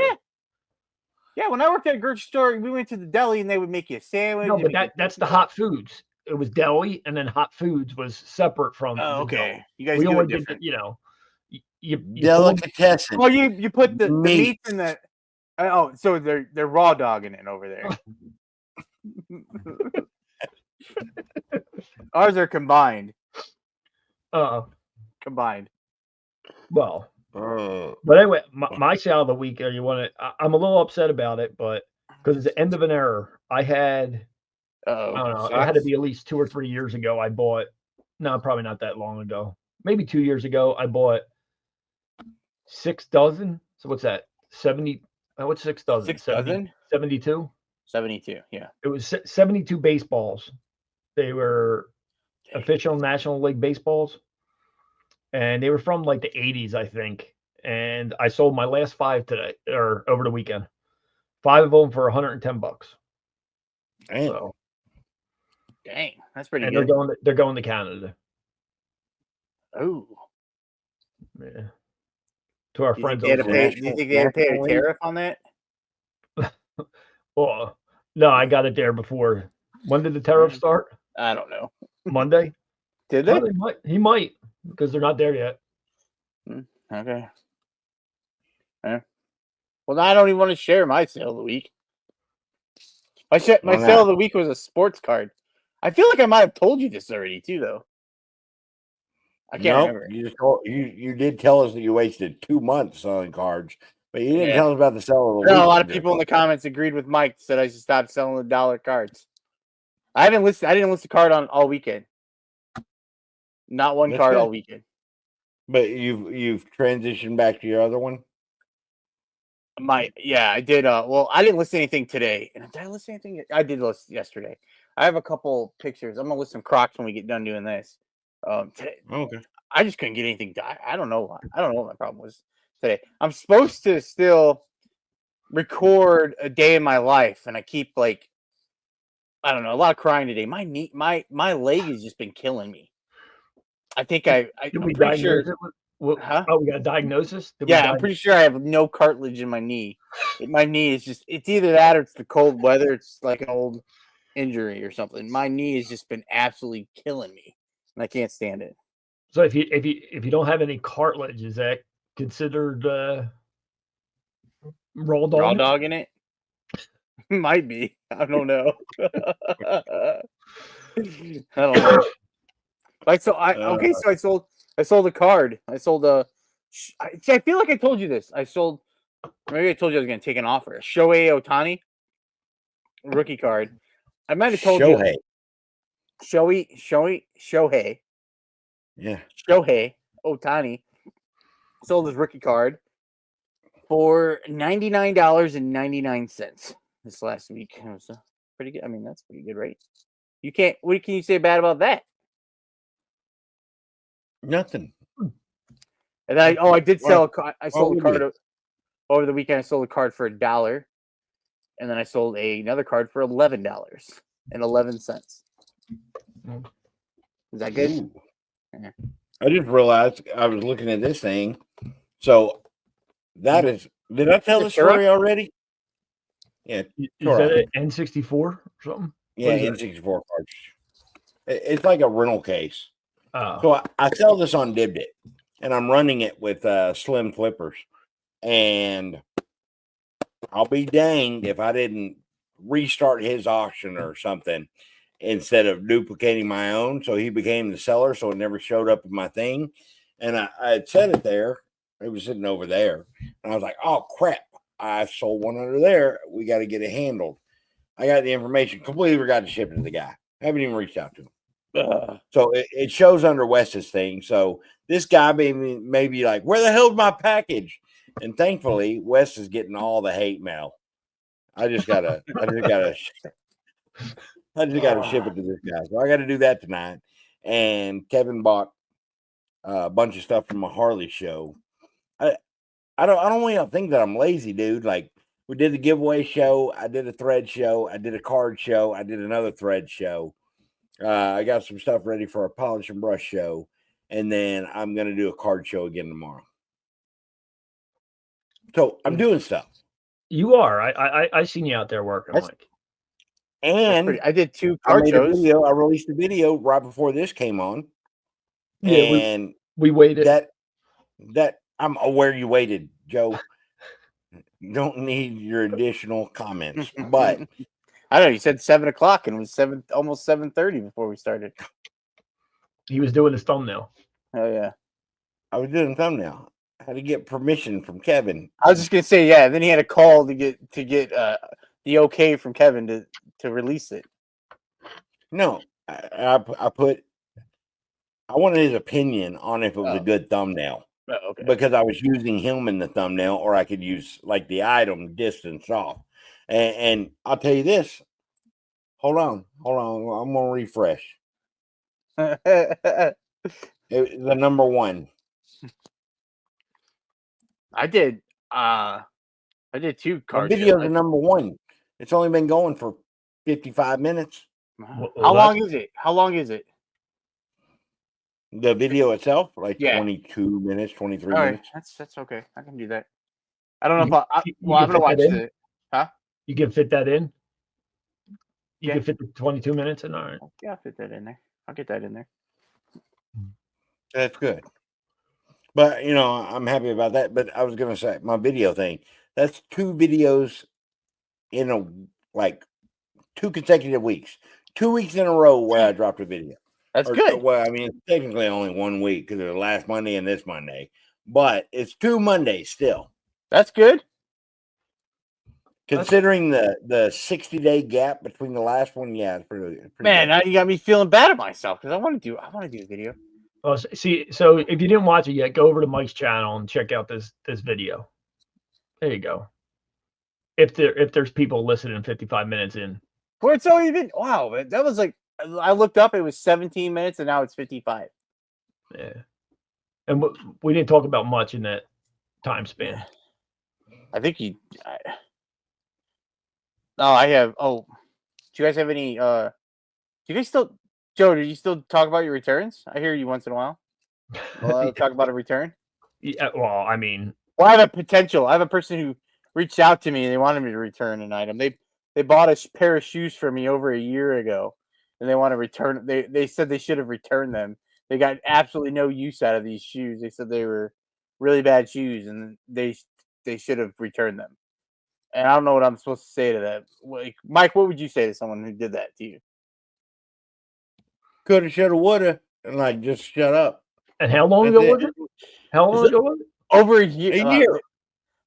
Yeah. When I worked at a grocery store, we went to the deli and they would make you a sandwich. No, they'd but make you that's the pizza. hot foods. It was deli, and then hot foods was separate from Oh, the okay. deli. You guys We do only it did, different. you Delicatessen. Oh, you put the meat Meats. in the. Oh, so they're raw dogging it over there. Ours are combined. Combined. Well, Oh. but anyway, my sale of the week. You want to? I'm a little upset about it, but because it's the end of an era. I don't know. It had to be at least 2 or 3 years ago. I bought. No, probably not that long ago. Maybe 2 years ago. I bought 6 dozen. So what's that? 70. What's 6 dozen? 6 dozen? 72. 72. Yeah. It was 72 baseballs. They were official National League baseballs, and they were from like the 80s, I think. and I sold my last 5 today or over the weekend. 5 of them for $110. Damn. So, Dang, that's pretty and good. they're going to Canada. Oh, Yeah. To our do you think friends they had to over there. pay? Do you think they had to pay a tariff on that? Well, no, I got it there before. When did the tariff start? I don't know. Monday? Did they? Oh, he might, because they're not there yet. Okay. Well, I don't even want to share my sale of the week. My sale of the week was a sports card. I feel like I might have told you this already too, though. I can't remember. You did tell us that you wasted 2 months selling cards, but you didn't tell us about the sell of the I know week. a lot of people in the comments agreed with Mike, said I should stop selling the dollar cards. I didn't list a card on all weekend. Not one That's card good. all weekend. But you've transitioned back to your other one. I did. Well, I didn't list anything today. And did I list anything? I did list yesterday. I have a couple pictures. I'm gonna list some Crocs when we get done doing this. Today, Okay. I just couldn't get anything done. I don't know why. I don't know what my problem was today. I'm supposed to still record a day in my life, and I keep I don't know, a lot of crying today. My knee, my leg has just been killing me. I think Did I'm we pretty sure. diagnose it? Huh? Oh, we got a diagnosis? I'm pretty sure I have no cartilage in my knee. My knee is it's either that or it's the cold weather. It's like an old injury or something. My knee has just been absolutely killing me, and I can't stand it. So if you don't have any cartilage, is that considered raw dog? Raw dog in it? Might be. I don't know. I don't know. So I sold a card. I sold a. I feel like I told you this. Maybe I told you I was going to take an offer. A Shohei Ohtani rookie card. I might have told you. Shohei. Yeah. Shohei Ohtani sold his rookie card for $99.99 this last week. It was pretty good. I mean, that's pretty good, right? What can you say bad about that? Nothing. And I did sell. I sold a card over the weekend. I sold a card for $1, and then I sold another card for $11.11. Is that good? Yeah. I just realized I was looking at this thing. So that is. Did I tell the story already? Yeah. You said it N64 or something? Yeah, N64 cards. It's like a rental case. Oh. So I sell this on Dibdit, and I'm running it with Slim Flippers. And I'll be danged if I didn't restart his auction or something instead of duplicating my own. So he became the seller, so it never showed up in my thing. And I had set it there. It was sitting over there. And I was like, oh, crap. I sold one under there. We got to get it handled. I got the information, completely forgot to ship it to the guy. I haven't even reached out to him. So it shows under Wes's thing. So this guy may be like, where the hell's my package? And thankfully, Wes is getting all the hate mail. I just gotta ship it to this guy. So I got to do that tonight. And Kevin bought a bunch of stuff from a Harley show. I don't want y'all to think that I'm lazy, dude. Like, we did the giveaway show. I did a thread show. I did a card show. I did another thread show. I got some stuff ready for a polish and brush show. And then I'm going to do a card show again tomorrow. So I'm doing stuff. You are. I seen you out there working, Mike. And I did 2 card shows. I released a video right before this came on. Yeah, and we waited. That I'm aware you waited, Joe. Don't need your additional comments, but I don't know. You said 7:00, and it was almost 7:30 before we started. He was doing his thumbnail. Oh yeah, I was doing a thumbnail. I had to get permission from Kevin. I was just gonna say Then he had a call to get the okay from Kevin to release it. No, I wanted his opinion on if it was a good thumbnail. Oh, okay. Because I was using him in the thumbnail, or I could use like the item distance off. And I'll tell you this. Hold on. I'm gonna refresh. The number 1. I did. I did 2 My car videos shows. are number 1. It's only been going for 55 minutes. How long is it? How long is it? The video itself, like Yeah. 22 minutes, 23 All right, minutes. that's okay. I can do that. I don't know if I well, I'm can gonna watch fit that in? the. Huh? You can fit that in. You Yeah. can fit the 22 minutes in. All right. Yeah, I'll fit that in there. I'll get that in there. That's good. But, you know, I'm happy about that. But I was going to say, my video thing, that's 2 videos in 2 consecutive weeks. 2 weeks in a row where I dropped a video. That's good. Well, I mean, technically only 1 week because it was last Monday and this Monday. But it's 2 Mondays still. That's good. Considering the 60-day gap between the last one, yeah, it's pretty Man, good. now you got me feeling bad at myself because I want to do a video. Oh, see, so if you didn't watch it yet, go over to Mike's channel and check out this video. There you go. If there's people listening 55 minutes in. Well, it's only been man, that was like I looked up, it was 17 minutes, and now it's 55. Yeah. And we didn't talk about much in that time span. I think I have. Oh, do you guys have any? Do you guys still, Joe? Do you still talk about your returns? I hear you once in a while. Well, talk about a return. Yeah, well, I mean, Well, I have a person who reached out to me and they wanted me to return an item. They bought a pair of shoes for me over a year ago, and they want to return. They said they should have returned them. They got absolutely no use out of these shoes. They said they were really bad shoes, and they should have returned them. And I don't know what I'm supposed to say to that. Like, Mike, what would you say to someone who did that to you? Coulda, shoulda, woulda, and just shut up. and how long ago was it? How long ago was it? Over a year.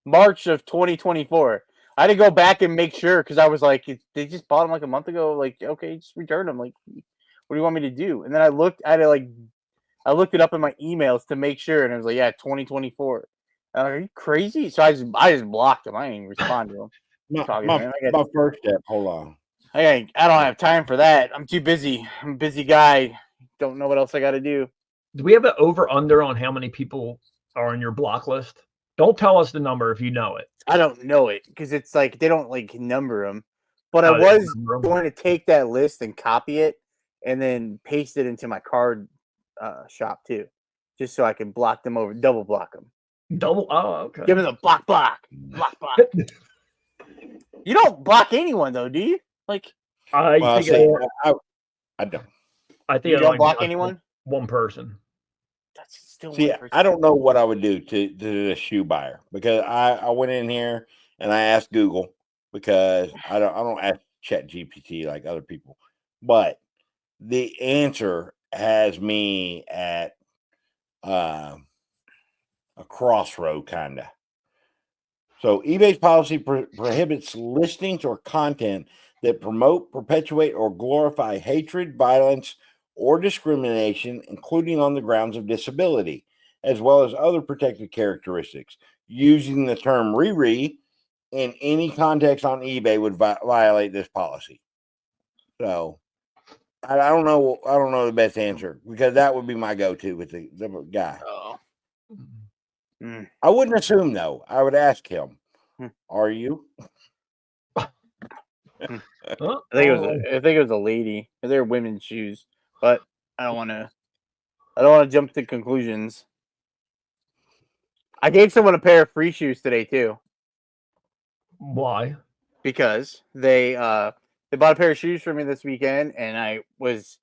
March of 2024. I had to go back and make sure because I was like, they just bought them like a month ago. Like, okay, just return them. Like, what do you want me to do? And then I looked at it I looked it up in my emails to make sure, and it was like, yeah, 2024. I'm like, are you crazy? So I just blocked them. I didn't even respond to them. My first step. Hold on. I don't have time for that. I'm too busy. I'm a busy guy. Don't know what else I got to do. Do we have an over/under on how many people are on your block list? Don't tell us the number if you know it. I don't know it because it's like they don't number them. But I was going to take that list and copy it and then paste it into my card shop too, just so I can block them over, double block them. Oh, okay. Give them the block. You don't block anyone though, do you? Like, I don't. I think you don't block anyone. One person. That's still See, one person. I don't know what I would do to the shoe buyer because I went in here and I asked Google because I don't ask ChatGPT like other people, but the answer has me at a crossroad kind of. So eBay's policy prohibits listings or content that promote, perpetuate, or glorify hatred, violence, or discrimination, including on the grounds of disability, as well as other protected characteristics. Using the term "re" in any context on eBay would violate this policy. So I don't know. I don't know the best answer because that would be my go-to with the guy. Oh. I wouldn't assume though. I would ask him, "Are you?" I think it was a lady. They're women's shoes, but I don't want to jump to conclusions. I gave someone a pair of free shoes today too. Why? Because they bought a pair of shoes for me this weekend, and I was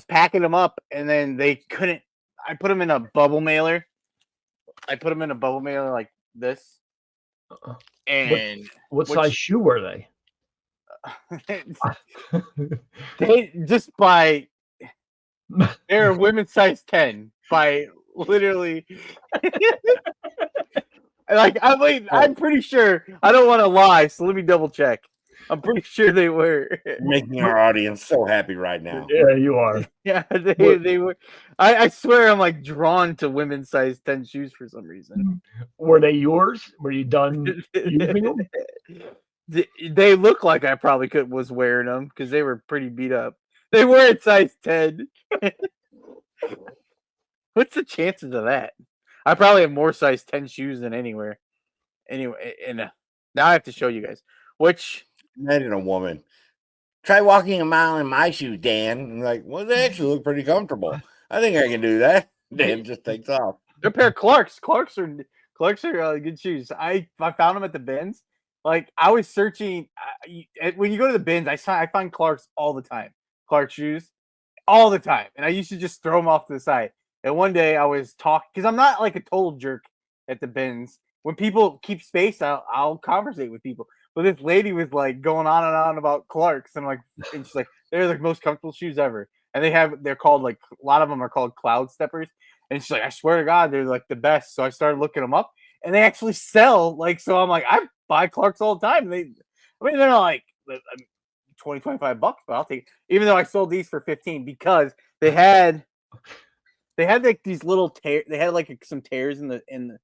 packing them up, and then they couldn't. I put them in a bubble mailer. Like this. And what size shoe were they? They just they're women's size 10 by literally I'm pretty sure. I don't want to lie, so let me double check. I'm pretty sure they were. Making our audience so happy right now. Yeah, you are. Yeah, they were. I swear I'm drawn to women's size 10 shoes for some reason. Were they yours? Were you done using them? They look like I probably was wearing them because they were pretty beat up. They were at size 10. What's the chances of that? I probably have more size 10 shoes than anywhere. Anyway, and now I have to show you guys. Which Imagine a woman. Try walking a mile in my shoes, Dan. I'm like, well, they actually look pretty comfortable. I think I can do that. Dan just takes off. they're a pair of Clarks. Clarks are good shoes. I found them at the bins. Like I was searching when you go to the bins, I find Clarks all the time. Clark shoes all the time, and I used to just throw them off to the side. And one day I was talking because I'm not like a total jerk at the bins. When people keep space, I'll conversate with people. But this lady was like going on and on about Clarks, and she's like, they're the most comfortable shoes ever. And they're called like a lot of them are called Cloud Steppers. And she's like, I swear to God, they're like the best. So I started looking them up, and they actually sell. Like, so I'm like, I buy Clarks all the time. They're not like $20-25, but I'll take it. Even though I sold these for 15 because they had like these little tears. They had like some tears in the.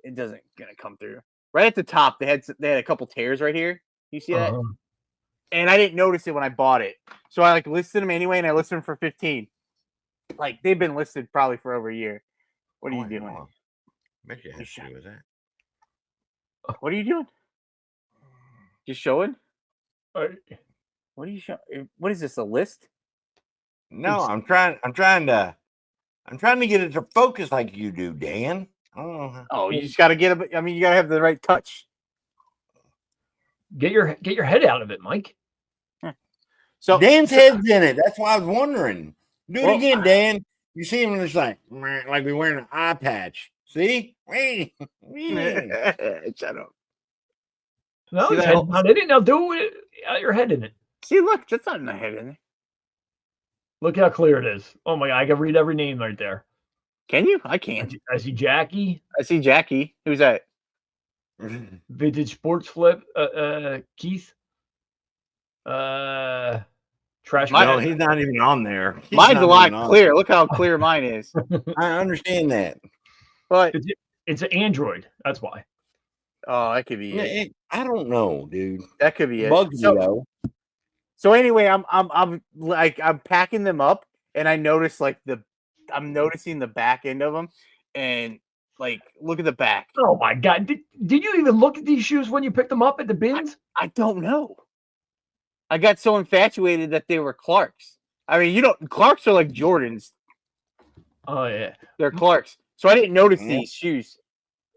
It doesn't gonna come through. Right at the top, they had a couple tears right here. You see that? And I didn't notice it when I bought it, so I like listed them anyway, and I listed them for 15. Like they've been listed probably for over a year. What are you doing? Maybe you have to do with that. What are you doing? Just showing? Right. What are you showing? What is this? A list? No, I'm trying to get it to focus like you do, Dan. Oh, you just got to get it. I mean, you got to have the right touch. Get your head out of it, Mike. So Dan's head's in it. That's why I was wondering. Do it again, Dan. You see him, and it's like we're wearing an eye patch. See? Shut up. No, his head's not in it. Now do it. Your head in it. See, look, that's not my head in it. Look how clear it is. Oh my God, I can read every name right there. Can you? I can't. I see Jackie. I see Jackie. Who's that? Vintage Sports Flip. Keith. Trash. No, he's not even on there. Mine's a lot clear. Look how clear mine is. I understand that. But it's an Android. That's why. Oh, that could be it. I don't know, dude. That could be it. Bugs me though. So anyway, I'm packing them up, and I'm noticing the back end of them, and like look at the back. Oh my God! Did you even look at these shoes when you picked them up at the bins? I don't know. I got so infatuated that they were Clarks. I mean, Clarks are like Jordans. Oh yeah, they're Clarks. So I didn't notice these shoes.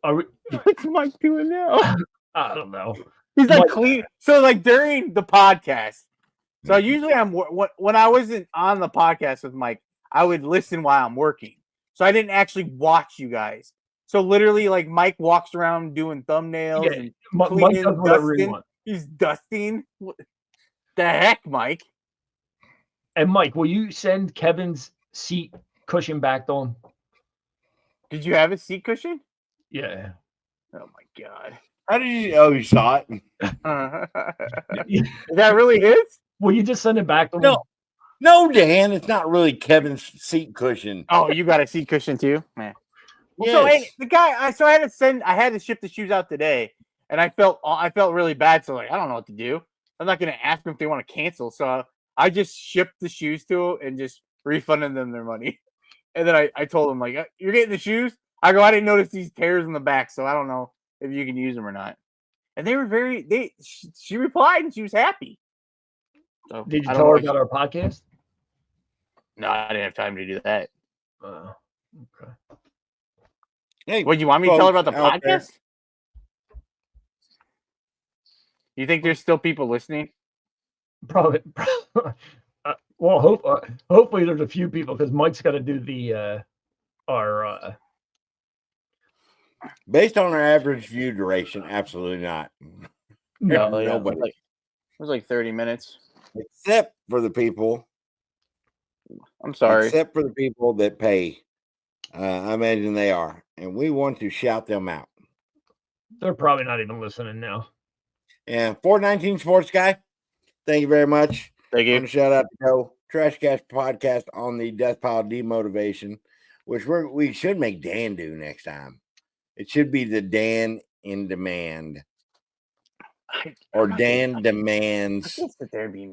What's Mike doing now? I don't know. He's like clean. So like during the podcast. So usually when I wasn't on the podcast with Mike, I would listen while I'm working. So I didn't actually watch you guys. So literally, like Mike walks around doing thumbnails and cleaning, dusting. He's dusting. What the heck, Mike? And Mike, will you send Kevin's seat cushion back on? Did you have a seat cushion? Yeah. Oh my God. How did you? Oh, you saw it. Is that really his? Will you just send it back to him? No, Dan. It's not really Kevin's seat cushion. Oh, you got a seat cushion too, man. Yes. So the guy, I had to ship the shoes out today, and I felt really bad. So like, I don't know what to do. I'm not gonna ask them if they want to cancel. So I just shipped the shoes to them and just refunded them their money. And then I told them like, you're getting the shoes. I didn't notice these tears in the back, so I don't know if you can use them or not. And they were she replied and she was happy. So, did you tell her about our podcast? No, I didn't have time to do that. Okay. Hey, what, you want me to tell her about the podcast? You think there's still people listening? Probably. Well, hopefully there's a few people because Mike's got to do the our. Based on our average view duration, absolutely not. No, nobody. It was like 30 minutes. Except for the people. I'm sorry. Except for the people that pay. I imagine they are. And we want to shout them out. They're probably not even listening now. And 419 Sports Guy, thank you very much. Thank you. And shout out to Go Trash Cash Podcast on the Death Pile Demotivation, which we should make Dan do next time. It should be the Dan in Demand. Or Dan Demands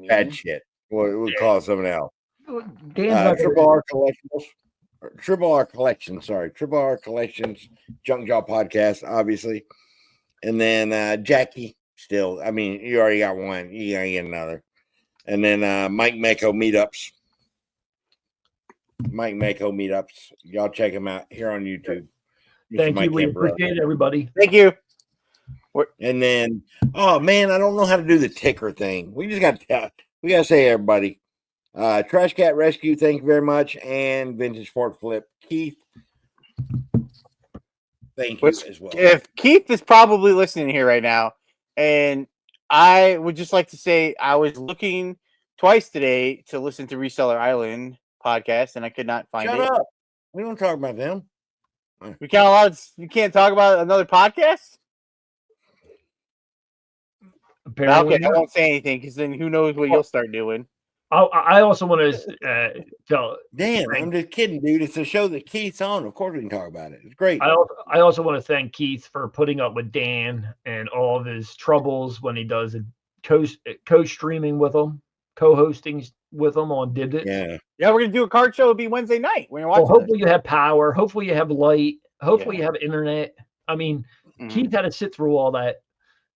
bad shit. We'll call it something else. Dan's Triple R Collectibles. Triple R Collections. Sorry, Triple R Collections, Junk Jaw Podcast, obviously, and then Jackie. Still, I mean, you already got one. You gotta get another, and then Mike Mako meetups. Mike Mako meetups. Y'all check him out here on YouTube. Mr. Thank Mike you. We Kemper. appreciate it, everybody. Thank you. And then, oh man, I don't know how to do the ticker thing. We just got to say everybody. Trash Cat Rescue, thank you very much. And Vintage Fort Flip, Keith. Thank you as well. If Keith is probably listening here right now, and I would just like to say I was looking twice today to listen to Reseller Island podcast, and I could not find it. Shut up. We don't talk about them. You can't talk about another podcast? Apparently, okay, I won't say anything because then who knows what you'll start doing. I also want to tell. Dan, I'm just kidding, dude. It's a show that Keith's on. Of course, we can talk about it. It's great. I also want to thank Keith for putting up with Dan and all of his troubles when he does co-streaming with him, co-hosting with him on Did It. Yeah, we're gonna do a card show. It'll be Wednesday night when you're watching. Well, hopefully you have power. Hopefully you have light. Hopefully you have internet. I mean, Keith had to sit through all that.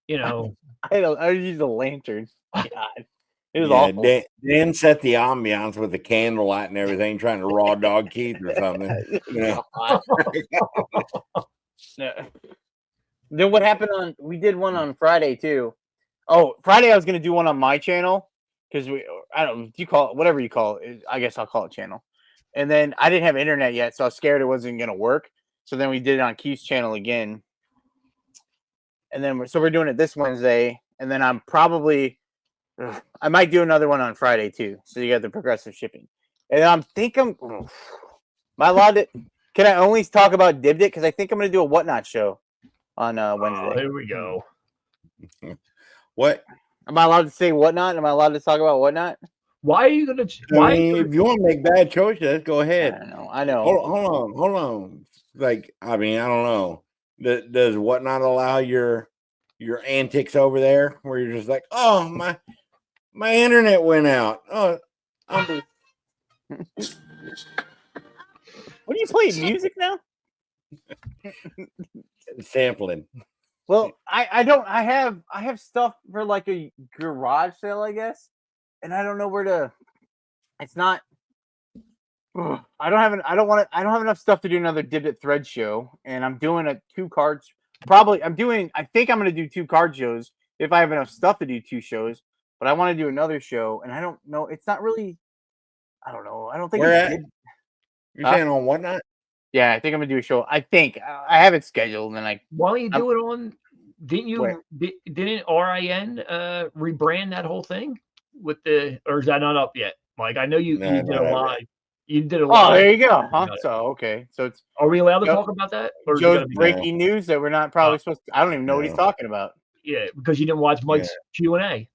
You know, I use a lantern. God. It was awful. Dan set the ambiance with the candlelight and everything, trying to raw dog Keith or something. You know? Then what happened we did one on Friday too. Oh, Friday I was gonna do one on my channel because I don't know, you call it whatever you call it. I guess I'll call it channel. And then I didn't have internet yet, so I was scared it wasn't gonna work. So then we did it on Keith's channel again. And then we're doing it this Wednesday, and then I might do another one on Friday too. So you got the progressive shipping. And am I allowed to? Can I only talk about Dibbed It? Because I think I'm going to do a Whatnot show on Wednesday. Oh, here we go. What? Am I allowed to say Whatnot? Am I allowed to talk about Whatnot? Why are you going to? If you want to make bad choices, go ahead. I know. Hold on. Like, I mean, I don't know. Does Whatnot allow your antics over there where you're just like, oh, my internet went out. Oh, what do you play? Music now? Sampling. Well, I don't. I have stuff for like a garage sale, I guess, and I don't know where to. It's not. I don't have enough stuff to do another Dibbed It thread show, and I'm doing 2 cards. I think I'm going to do 2 card shows if I have enough stuff to do 2 shows. But I want to do another show, and I don't know. It's not really. I don't know. I don't think. You're saying on Whatnot? Yeah, I think I'm gonna do a show. I think I have it scheduled, and why don't you do it on? Didn't you? Didn't RIN rebrand that whole thing with or is that not up yet? Like I know you did a live. You did a live. Oh, there you go. Huh? So okay. So it's. Are we allowed to talk about that? Or Joe's breaking news that we're not probably supposed to. I don't even know what he's talking about. Yeah, because you didn't watch Mike's Q&A.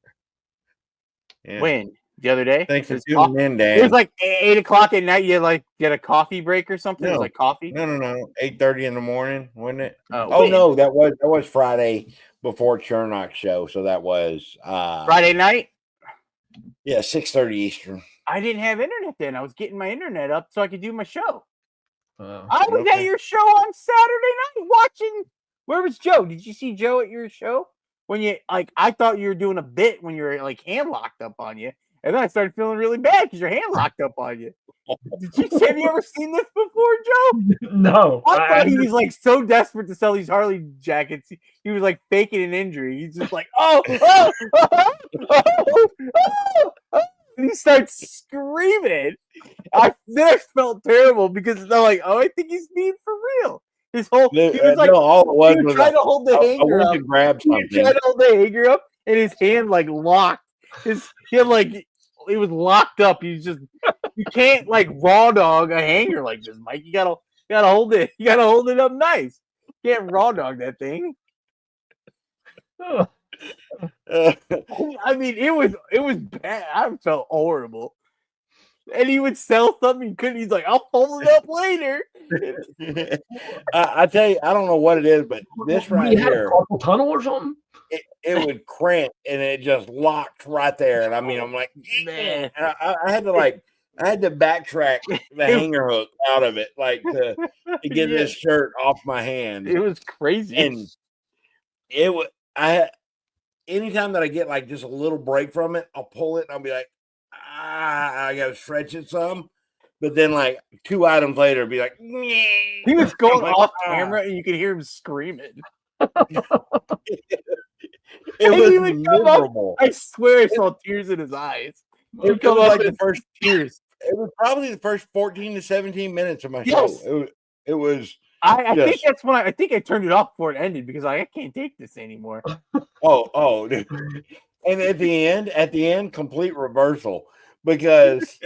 Yeah. When? The other day? Thanks for tuning in, Dan. It was like 8 o'clock at night. You get a coffee break or something? No. It was like coffee? No. 8:30 in the morning, wasn't it? Oh no, that was Friday before Chernock's show. So that was Friday night? Yeah, 6:30 Eastern. I didn't have internet then. I was getting my internet up so I could do my show. I was at your show on Saturday night watching. Where was Joe? Did you see Joe at your show? When you I thought you were doing a bit when you were like hand locked up on you. And then I started feeling really bad because your hand locked up on you. Have you ever seen this before, Joe? No. I thought he was like so desperate to sell these Harley jackets. He was like faking an injury. He's just like, oh. And he starts screaming. I felt terrible because they're like, oh, I think he's being for real. His whole he was like, all it was he was trying to hold the hanger up. To grab something. He tried to hold the hanger up, and his hand like locked. He was locked up. You can't like raw dog a hanger like this, Mike. You gotta hold it. You gotta hold it up nice. You can't raw dog that thing. I mean, it was bad. I felt horrible. And he would sell something he couldn't. He's like, I'll fold it up later. I tell you, I don't know what it is, but this right here, carpal tunnel or something. It would cramp and it just locked right there. And I mean, I'm like, man, and I had to I had to backtrack the hanger hook out of it, like to get Yeah. this shirt off my hand. It was crazy. And anytime that I get like just a little break from it, I'll pull it and I'll be like, I gotta stretch it some. But then like 2 items later, be like, He was going like, off camera and you could hear him screaming. It And was he would come up, miserable. I swear I saw tears in his eyes. It Come was up like the and first tears. It was probably the first 14 to 17 minutes of my Yes. show. It was I think Yes. that's when I think I turned it off before it ended because I can't take this anymore. dude. And at the end, complete reversal because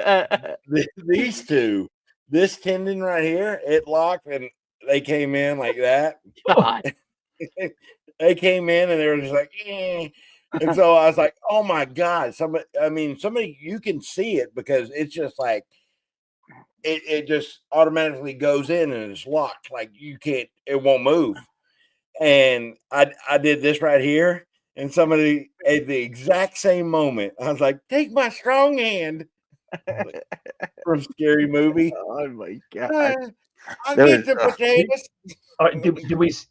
these two, this tendon right here, it locked and they came in like that. God. They came in and they were just like, eh. And so I was like, oh my God, somebody, you can see it because it's just like, it just automatically goes in and it's locked. Like it won't move. And I did this right here. And somebody at the exact same moment, I was like, take my strong hand from Scary Movie. Oh my God. I'll There get was- the potatoes.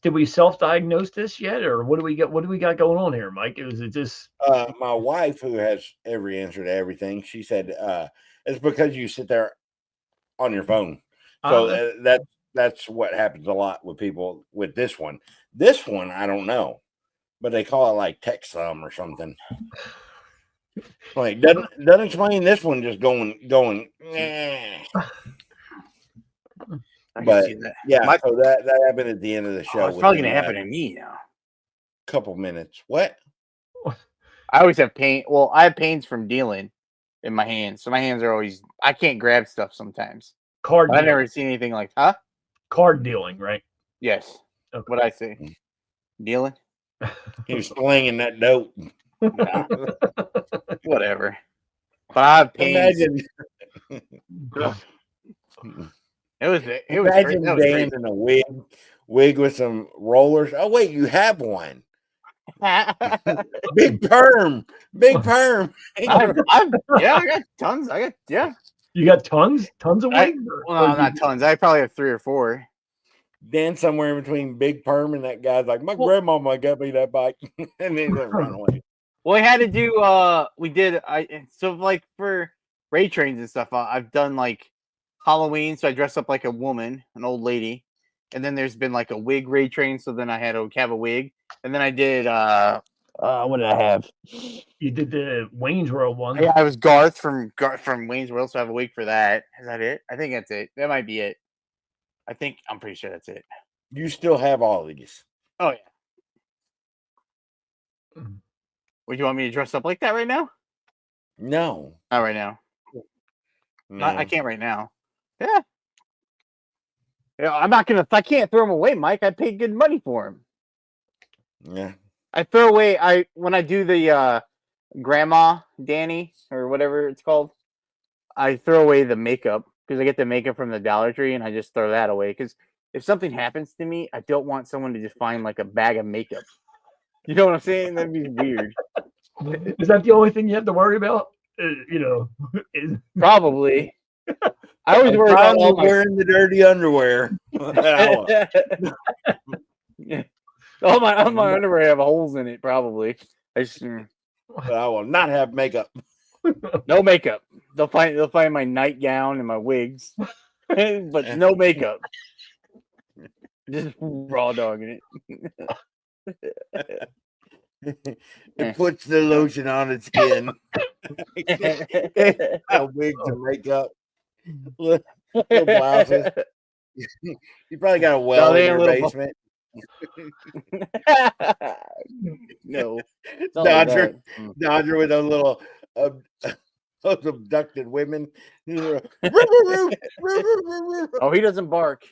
Did we self-diagnose this yet, or what do we got going on here, Mike? Is it just My wife, who has every answer to everything, she said, it's because you sit there on your phone. So that's what happens a lot with people with this one. This one, I don't know, but they call it like text thumb or something. Like doesn't explain this one just going. I can But see that. yeah, so that happened at the end of the show. It's probably within, gonna happen to me now. Couple minutes. What? I always have pain. Well, I have pains from dealing in my hands, so my hands are always. I can't grab stuff sometimes. card I've dealing? never seen anything like, huh? Card dealing, right? Yes. Okay. What I say? Dealing? He was slinging that dope. Nah. Whatever. But I have pains. Imagine. It was great. Imagine That was Dan in a wig with some rollers. Oh wait, you have one. great. Big perm. I got tons. You got tons of wigs? Well, no, not tons. I probably have 3 or 4. Dan somewhere in between big perm and that guy's like, my grandmama got me that bike, and then he run away. Well, we had to do. So like for raid trains and stuff. I've done like Halloween, so I dress up like a woman, an old lady, and then there's been like a wig raid train. So then I had to have a wig, and then I did. What did I have? You did the Wayne's World one. Yeah, I was Garth from Wayne's World, so I have a wig for that. Is that it? I think that's it. That might be it. I'm pretty sure that's it. You still have all these. Oh yeah. Would you want me to dress up like that right now? No. Not right now. No. I can't right now. Yeah. I'm not gonna. I can't throw them away, Mike. I paid good money for them. Yeah. I throw away. When I do the Grandma Danny or whatever it's called, I throw away the makeup because I get the makeup from the Dollar Tree and I just throw that away. Because if something happens to me, I don't want someone to just find like a bag of makeup. You know what I'm saying? That'd be weird. Is that the only thing you have to worry about? Probably. I always worry about all my wearing the dirty underwear. all my underwear have holes in it. Probably. But I will not have makeup. No makeup. They'll find my nightgown and my wigs, but no makeup. Just raw dogging it. It puts the lotion on its skin. Wigs and makeup. Little blouses. You probably got a well in your basement. No. Dodger with those little those abducted women. Oh, he doesn't bark.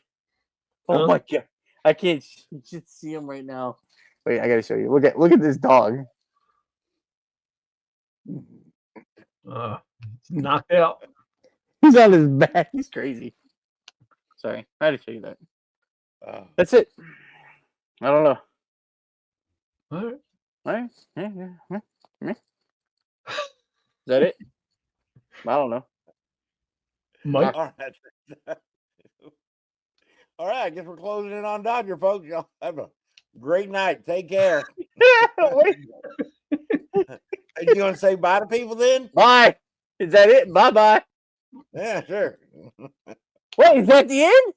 Oh my God. I can't just see him right now. Wait, I gotta show you. Look at this dog. Knocked out. He's on his back. He's crazy. Sorry, I had to show you that. That's it. I don't know. All right. Yeah. Is that it? I don't know. Mike, All right. All right. I guess we're closing in on Dodger, folks. Y'all have a great night. Take care. Wait, You going to say bye to people then? bye. Is that it? Bye bye. Yeah, sure. Wait, is that the end?